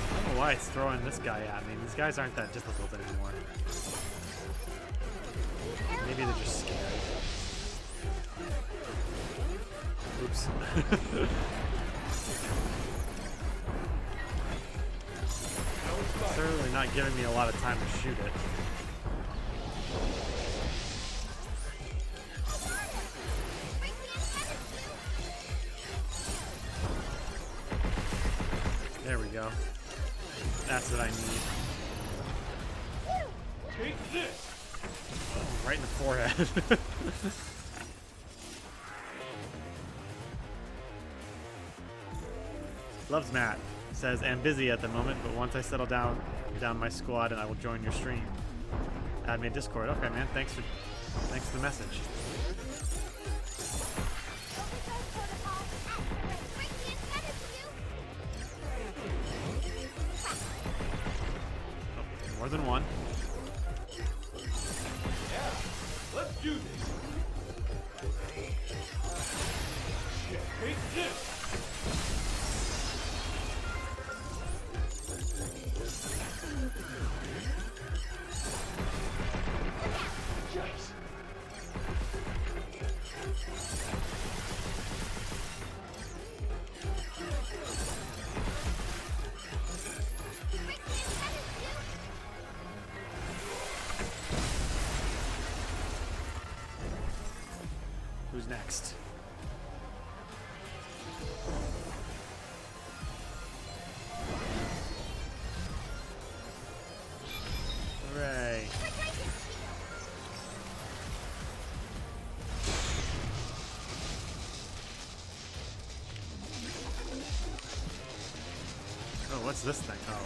I don't know why it's throwing this guy at me. These guys aren't that difficult anymore. Maybe they're just scared. Oops. Certainly not giving me a lot of time to shoot it. go. That's what I need. Take this! Oh, right in the forehead. Loves Matt. Says, I'm busy at the moment, but once I settle down my squad, and I will join your stream. Add me a Discord. Okay, man. Thanks for the message. Oh, more than one. Yeah, let's do this! Take this! Who's next? Hooray. Oh, what's this thing? Oh.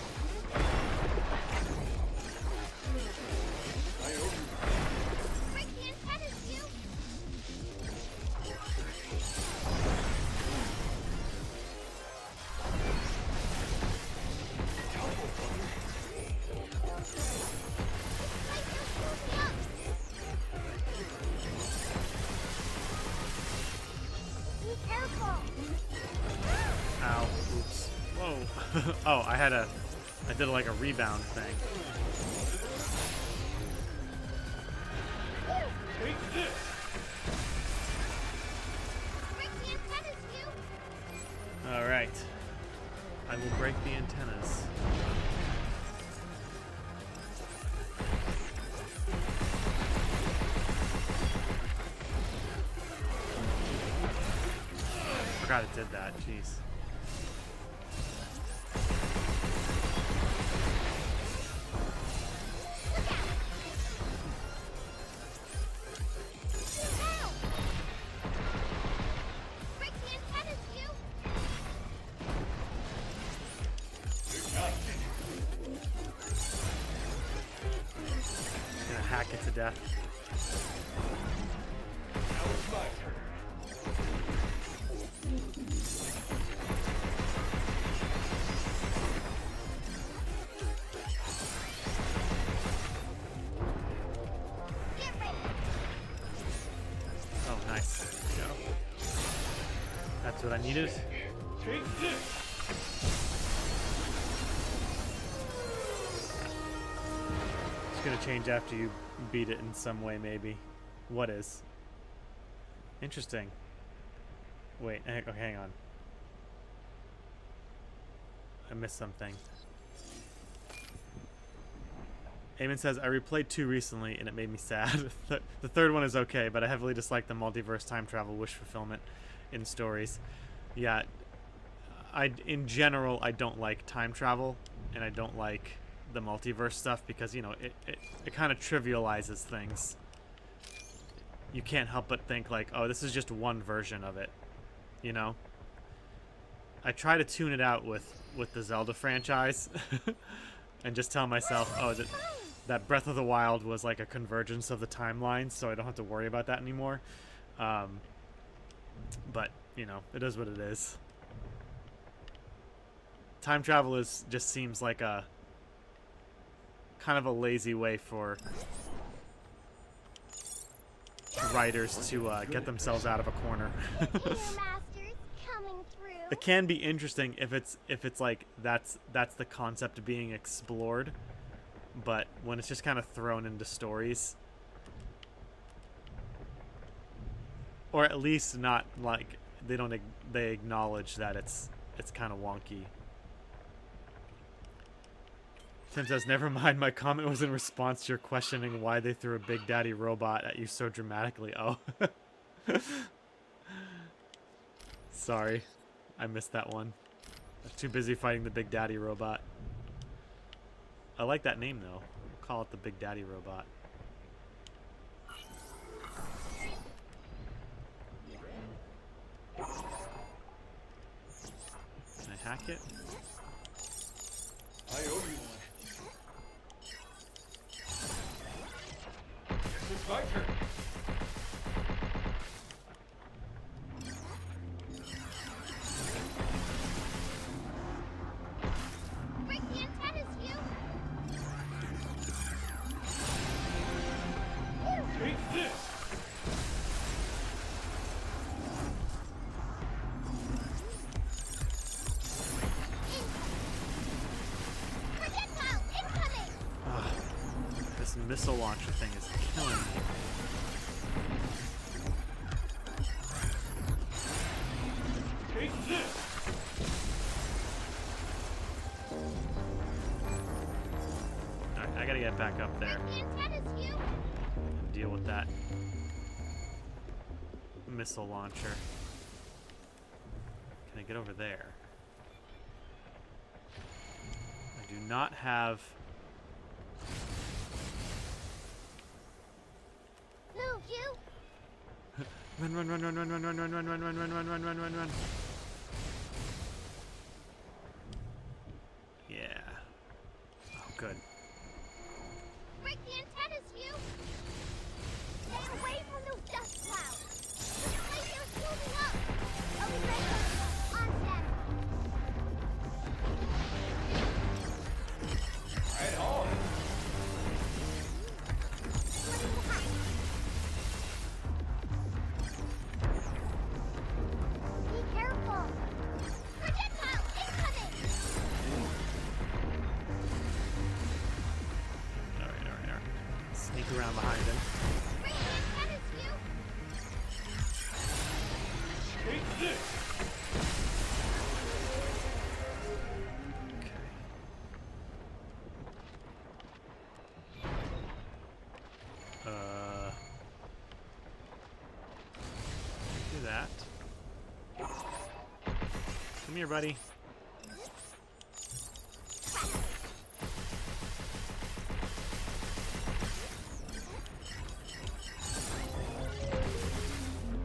Ow. Oops. Whoa. Oh, I did like a rebound thing. Take this! Alright. I will break the antennas. Forgot it did that, jeez. Gonna hack it to death. Now it's my turn. Oh, nice. There we go. That's what I needed. Take this! It's gonna change after you beat it in some way, maybe. What is? Interesting. Wait, okay, hang on. I missed something. Eamon says, I replayed 2 recently and it made me sad. The third one is okay, but I heavily dislike the multiverse time travel wish fulfillment in stories. Yeah, in general, I don't like time travel, and I don't like the multiverse stuff because, you know, it kind of trivializes things. You can't help but think like, oh, this is just one version of it, you know? I try to tune it out with the Zelda franchise and just tell myself, oh, that Breath of the Wild was like a convergence of the timelines, so I don't have to worry about that anymore. But, you know, it is what it is. Time travel just seems like a kind of a lazy way for writers to get themselves out of a corner. It can be interesting if it's like that's the concept being explored, but when it's just kind of thrown into stories, or at least not like they acknowledge that it's kind of wonky. Tim says, never mind, my comment was in response to your questioning why they threw a Big Daddy robot at you so dramatically. Oh. Sorry. I missed that one. Too busy fighting the Big Daddy robot. I like that name though. Call it the Big Daddy robot. Can I hack it? I owe you one. Guess it's my turn. Break the antennas, you! Take this! Projectile incoming! Ugh, this missile launcher thing is killing me. Take this! Alright, I gotta get back up there Break the antennas, you! and deal with that missile launcher. Can I get over there? I do not have... Move, you! Run, run, run, run, run, run, run, run, run, run, run, run, run, run, run, run, run. Yeah. Oh, good. Break the antennas, you! Stay away from those dust clouds! The glacier is moving up! I'll be ready. On standby. Right on! Splitting the height. Be careful! Projectile incoming! Alright, alright, alright. Sneak around behind him. Break the antennas, you! Take this! Okay. Do that. Come here, buddy.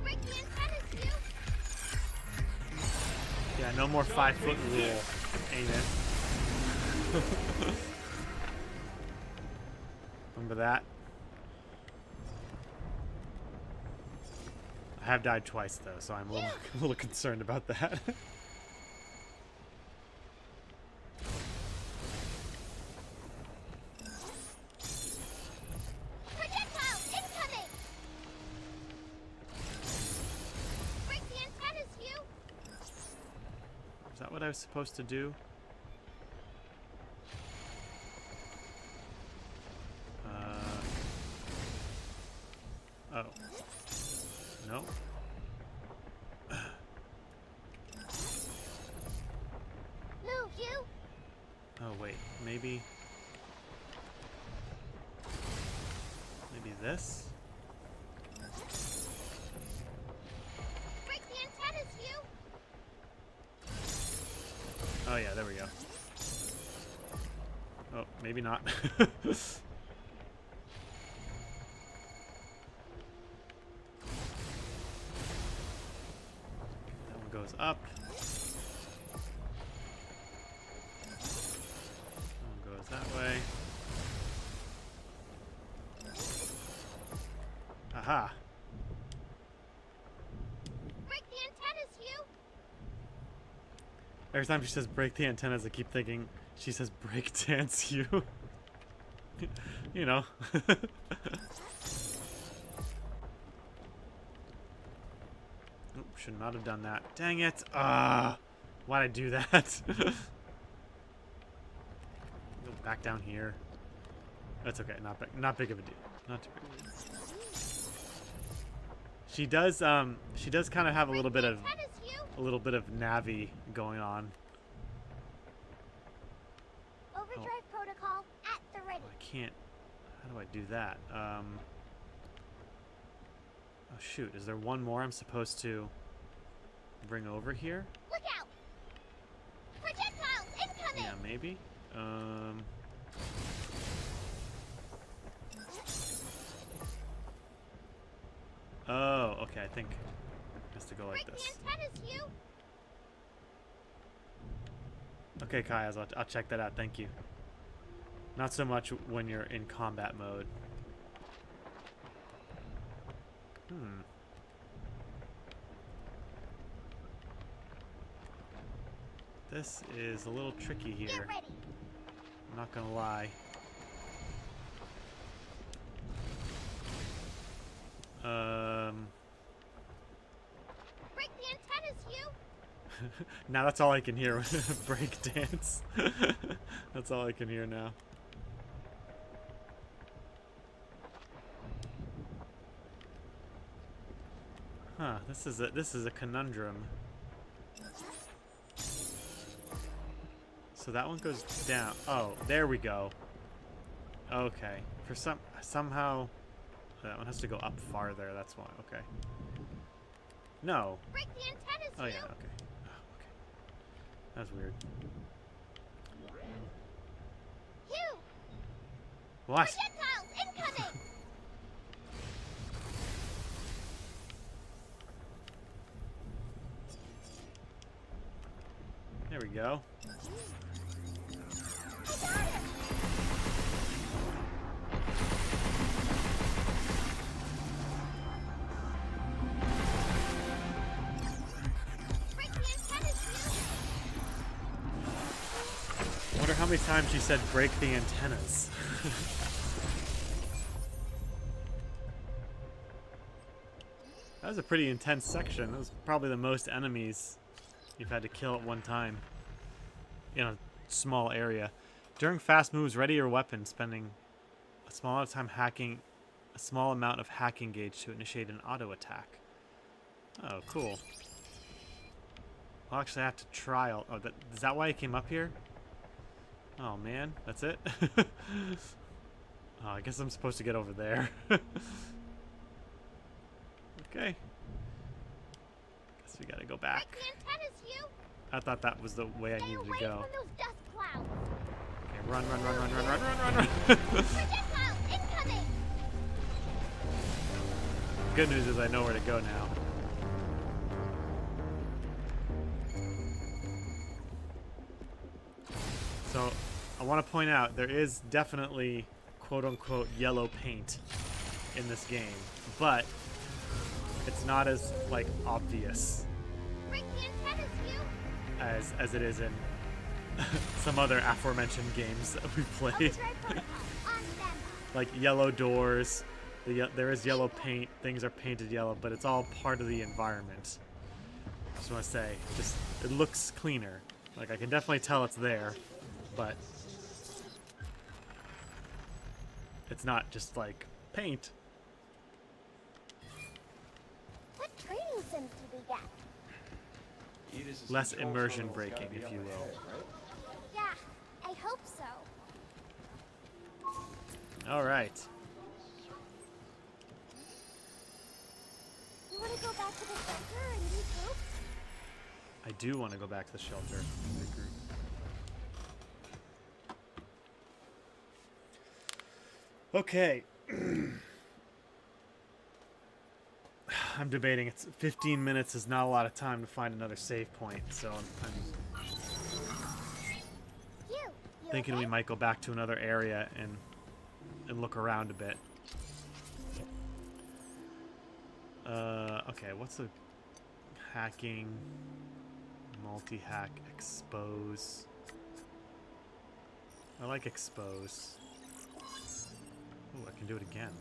Break the antennas, you! Yeah, no more 5-foot rule, ain't it? Remember that? I have died twice though, so I'm a little concerned about that. Projectile incoming! Break the antennas, you! Is that what I was supposed to do? Oh. No. Move, you! Oh wait, maybe this? Break the antennas, you! Oh yeah, there we go. Oh, maybe not. That one goes up. That one goes that way. Aha! Break the antennas, you! Every time she says break the antennas, I keep thinking she says break dance you. You know. Oop, should not have done that. Dang it! Ah! Why'd I do that? Go back down here. That's okay. Not big of a deal. Not too big of a deal. She does kind of have a little bit of Navi going on. Overdrive protocol at the ready. I can't. How do I do that? Oh shoot! Is there one more I'm supposed to bring over here? Look out! Projectile maybe. Oh, okay. I think it has to go like Break this. the antennas, Hugh! Okay, Kayas, I'll check that out. Thank you. Not so much when you're in combat mode. This is a little tricky Get here. ready! I'm not gonna lie. Break the antennas, Hugh! Now that's all I can hear. Break dance. That's all I can hear now. Huh, this is a conundrum. So that one goes down. Oh, there we go. Okay. For somehow that one has to go up farther. That's why. Okay. No. Break the antennas, Oh Hugh! yeah, okay. Oh, okay. That's weird. Hugh! What? Projectiles incoming! There we go. I got it! Break the antennas, Hugh! Wonder how many times she said break the antennas. That was a pretty intense section. That was probably the most enemies you've had to kill at one time in a small area. During fast moves, ready your weapon, spending a small amount of time hacking a small amount of hacking gauge to initiate an auto attack. Oh, cool. I'll actually have to try all... Oh, is that why I came up here? Oh, man. That's it? Oh, I guess I'm supposed to get over there. Okay. Guess we gotta go back. Break the antennas, Hugh! I thought that was the way I Stay needed away to go. from those dust clouds! Okay, run, run, run, run, run, run, run, run, run! Projectiles incoming! Good news is I know where to go now. So, I want to point out, there is definitely quote-unquote yellow paint in this game, but it's not as, like, obvious Break the antennas, Hugh! as it is in some other aforementioned games that we've played. Overdrive protocol on them! Like yellow doors, there is yellow paint, things are painted yellow, but it's all part of the environment. Just want to say, it looks cleaner. Like, I can definitely tell it's there, but it's not just like paint. What training sims do we get? Edith's Less control immersion terminal's gotta breaking, be if up you ahead, will. right? Yeah, I hope so. All right. You want to go back to the center and regroup? I do want to go back to the shelter. Okay. I'm debating. It's 15 minutes is not a lot of time to find another save point, so I'm You thinking okay? we might go back to another area and look around a bit. Okay, what's the hacking, multi-hack, expose? I like expose. Ooh, I can do it again.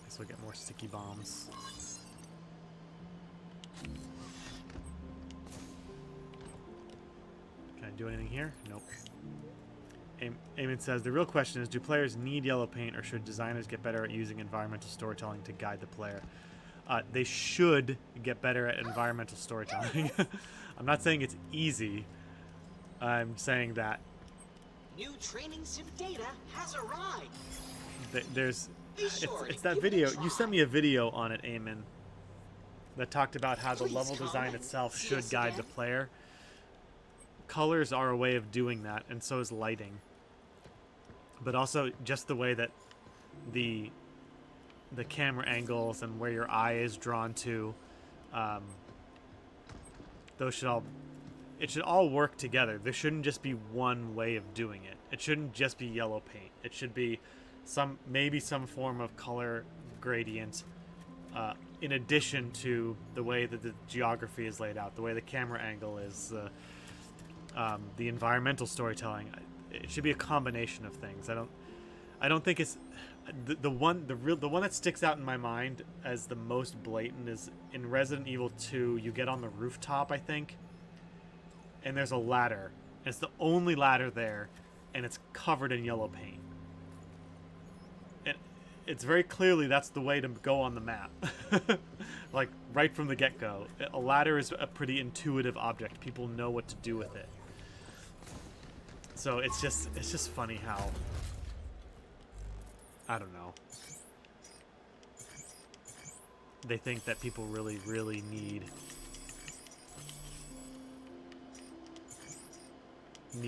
Guess we'll get more sticky bombs. Can I do anything here? Nope. Eamon says, the real question is, do players need yellow paint, or should designers get better at using environmental storytelling to guide the player? They should get better at environmental storytelling. I'm not saying it's easy. I'm saying that New training sim data has arrived. there's... Be sure It's to that give it a video. try. You sent me a video on it, Eamon. that talked about how the Please level come design and itself see should us guide the again. player. Colors are a way of doing that, and so is lighting. But also just the way that the camera angles and where your eye is drawn to, those should all, it should all work together. There shouldn't just be one way of doing it. It shouldn't just be yellow paint. It should be maybe some form of color gradient, in addition to the way that the geography is laid out, the way the camera angle is, the environmental storytelling. It should be a combination of things. I don't think it's the one that sticks out in my mind as the most blatant is in Resident Evil 2. You get on the rooftop, I think, and there's a ladder. And it's the only ladder there, and it's covered in yellow paint. And it's very clearly that's the way to go on the map. Like right from the get-go. A ladder is a pretty intuitive object. People know what to do with it. So it's just funny how, I don't know, they think that people really, really need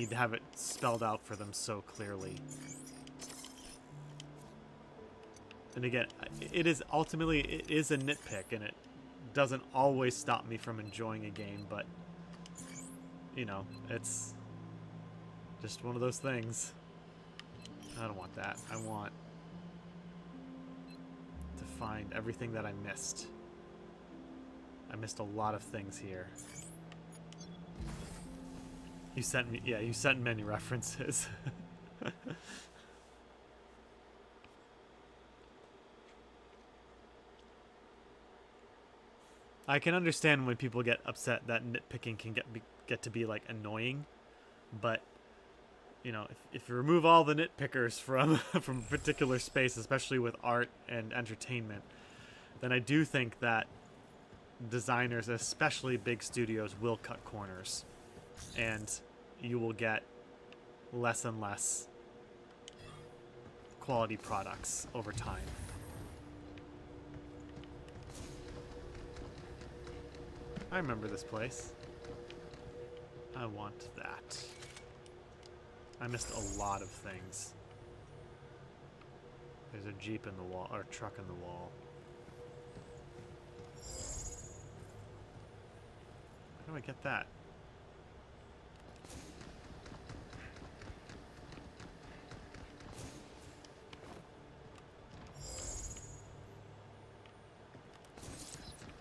to have it spelled out for them so clearly. And again, it is a nitpick, and it doesn't always stop me from enjoying a game, but, you know, it's just one of those things. I don't want that. I want to find everything that I missed. I missed a lot of things here. You sent many references. I can understand when people get upset that nitpicking can get to be like annoying, but you know, if you remove all the nitpickers from from a particular space, especially with art and entertainment, then I do think that designers, especially big studios, will cut corners, and you will get less and less quality products over time. I remember this place. I want that. I missed a lot of things. There's a Jeep in the wall, or a truck in the wall. How do I get that?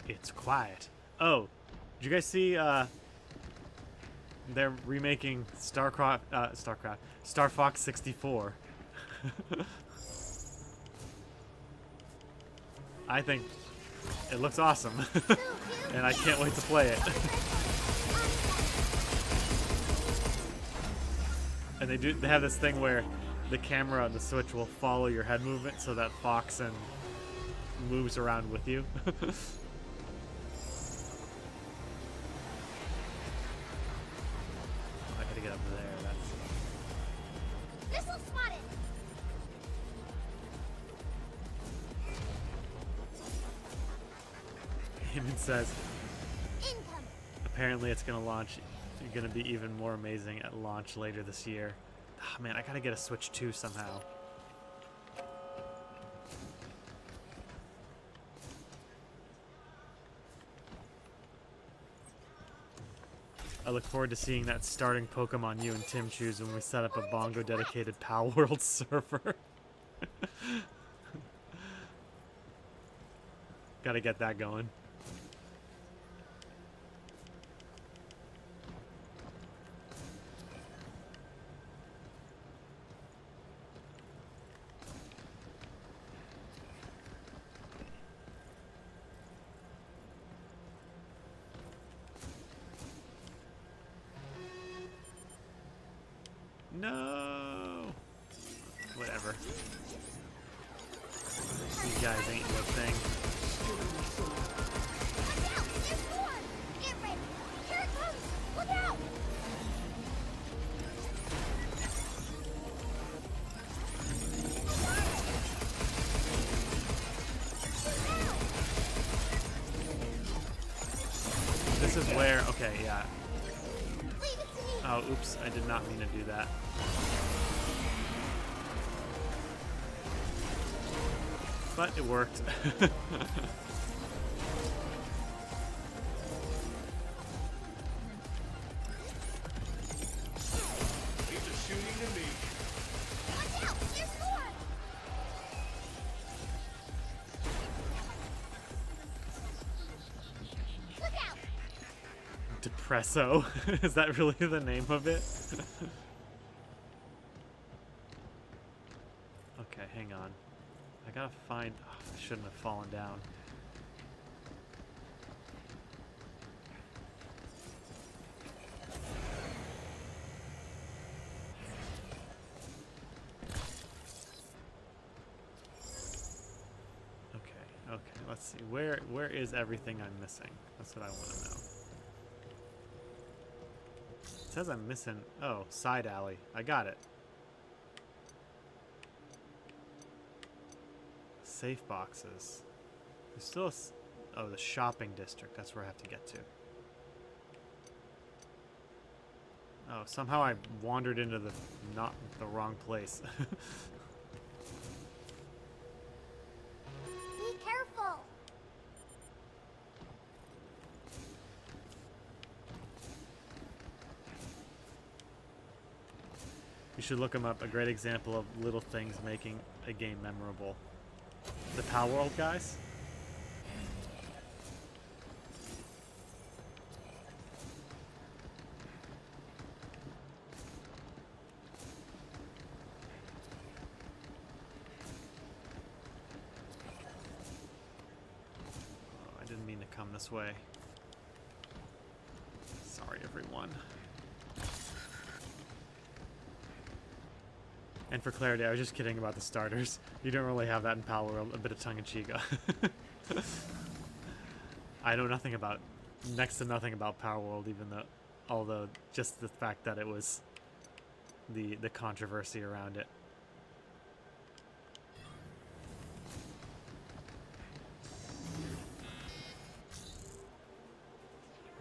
It's quiet. Oh, did you guys see, they're remaking Star Fox 64. I think it looks awesome, and I can't wait to play it. And they have this thing where the camera on the Switch will follow your head movement so that Fox moves around with you. Says apparently it's gonna launch, gonna be even more amazing at launch later this year. Oh, man, I gotta get a Switch 2 somehow. I look forward to seeing that starting Pokemon you and Tim choose when we set up a Bongo dedicated Pal World server. Gotta get that going. No. Whatever. These guys ain't no thing. Get ready! Here it comes! Look out! Where? Okay, yeah. Leave it to me. Oh, oops. I did not mean to do that. But it worked. Watch out. There's more. Look out. Depresso. Is that really the name of it? Okay, hang on. I gotta find... Oh, I shouldn't have fallen down. Okay, let's see. Where is everything I'm missing? That's what I want to know. It says I'm missing... Oh, side alley. I got it. Safe boxes. There's still oh, the shopping district. That's where I have to get to. Oh, somehow I wandered into the wrong place. Be careful. You should look them up. A great example of little things making a game memorable. The Power World guys? Oh, I didn't mean to come this way. Sorry, everyone. And for clarity, I was just kidding about the starters. You don't really have that in Power World. A bit of tongue-in-cheek. I know nothing about, next to nothing about Power World, even though, although just the fact that it was the controversy around it.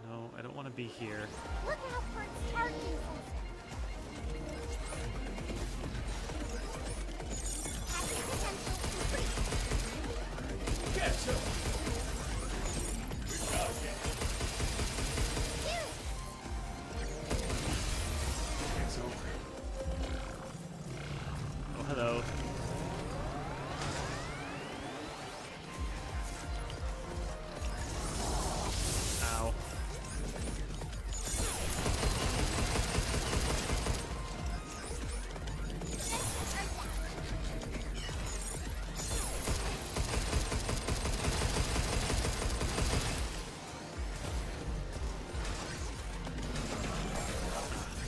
No, I don't want to be here. Look out for its targeting sensor. Hacking potential increased. Here. Oh, hello. Ow.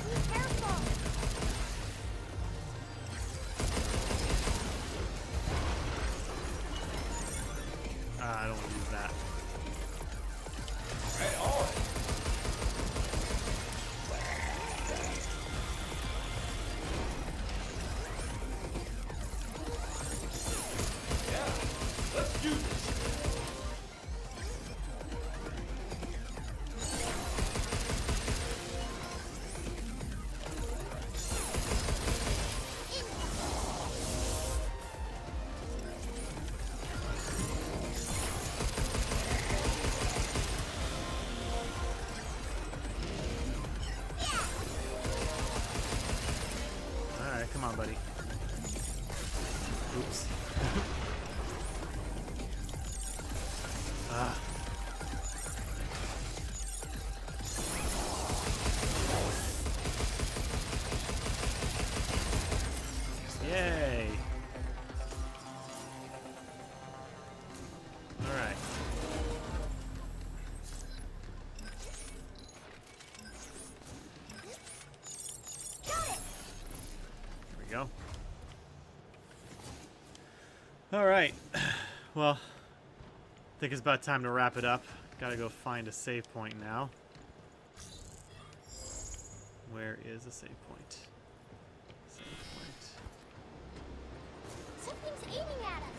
Be careful. I don't want to use that. Alright, come on, buddy. Oops. Ah. Yay! Alright. Got it. There we go. Alright. Well, I think it's about time to wrap it up. Gotta go find a save point now. Where is a save point? Save point. Something's aiming at us.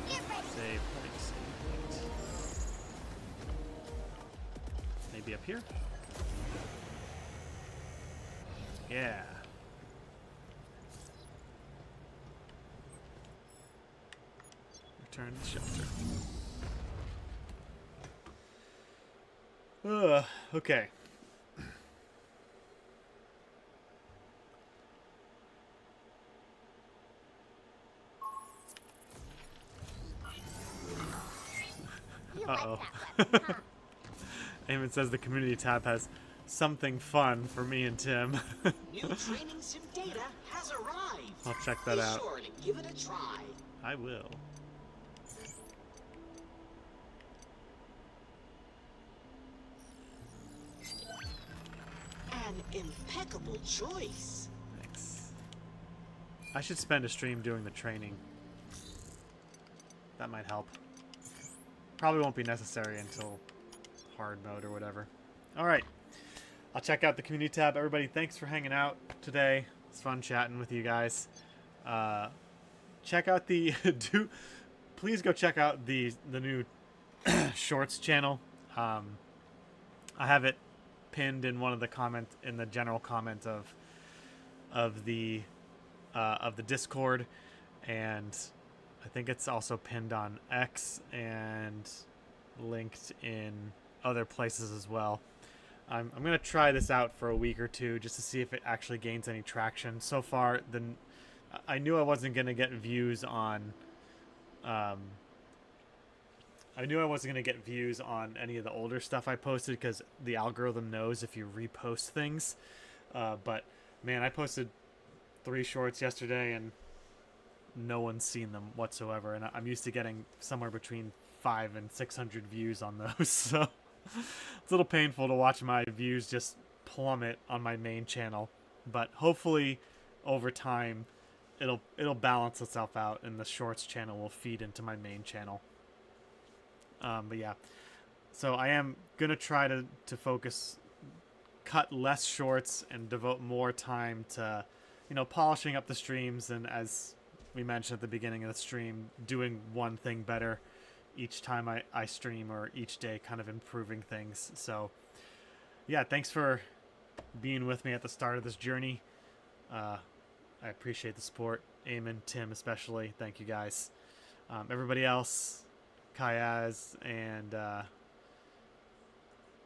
Get ready. Save point. Maybe up here? Yeah. Return to shelter. Okay. You Uh-oh. like that weapon, huh? Eamon says the community tab has something fun for me and Tim. New training sim data has arrived. I'll check that Be out. sure to give it a try. I will. An impeccable choice. Thanks. I should spend a stream doing the training. That might help. Probably won't be necessary until hard mode or whatever. Alright. I'll check out the community tab. Everybody, thanks for hanging out today. It's fun chatting with you guys. Check out the... please go check out the new Shorts channel. I have it pinned in one of the comments, in the general comment of the Discord, and I think it's also pinned on X and linked in other places as well. I'm gonna try this out for a week or two just to see if it actually gains any traction. So far, I knew I wasn't gonna get views on. I knew I wasn't gonna get views on any of the older stuff I posted because the algorithm knows if you repost things. But man, I posted 3 shorts yesterday and no one's seen them whatsoever, and I'm used to getting somewhere between 500 and 600 views on those. So it's a little painful to watch my views just plummet on my main channel, but hopefully over time it'll balance itself out and the shorts channel will feed into my main channel. But yeah, so I am gonna try to focus, cut less shorts and devote more time to, polishing up the streams, and as we mentioned at the beginning of the stream, doing one thing better each time I stream, or each day, kind of improving things. So yeah, thanks for being with me at the start of this journey. I appreciate the support. Eamon, Tim especially, thank you guys. Everybody else, Kayaz and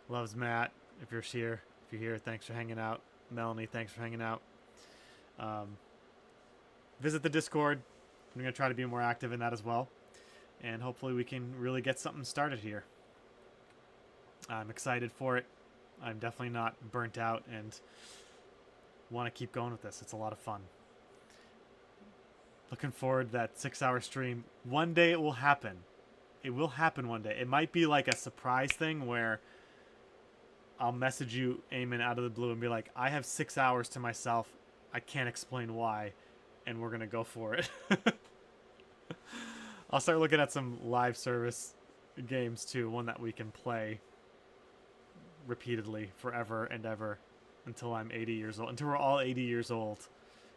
Loves Matt, if you're here, thanks for hanging out. Melanie, thanks for hanging out. Visit the Discord. I'm going to try to be more active in that as well. And hopefully we can really get something started here. I'm excited for it. I'm definitely not burnt out and want to keep going with this. It's a lot of fun. Looking forward to that 6-hour stream. One day it will happen. It will happen one day. It might be like a surprise thing where I'll message you, Eamon, out of the blue and be like, I have 6 hours to myself. I can't explain why. And we're going to go for it. I'll start looking at some live service games too. One that we can play repeatedly forever and ever until I'm 80 years old. Until we're all 80 years old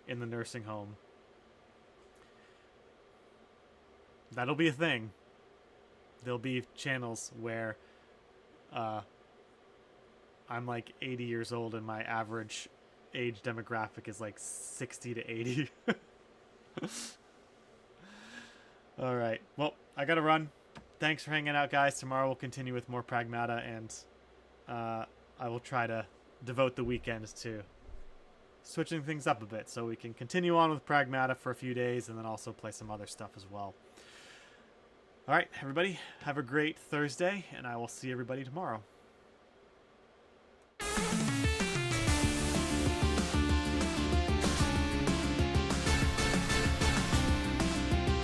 in the nursing home. That'll be a thing. There'll be channels where I'm like 80 years old and my average age demographic is like 60 to 80. All right. Well, I got to run. Thanks for hanging out, guys. Tomorrow we'll continue with more Pragmata, and I will try to devote the weekend to switching things up a bit so we can continue on with Pragmata for a few days and then also play some other stuff as well. All right, everybody, have a great Thursday, and I will see everybody tomorrow.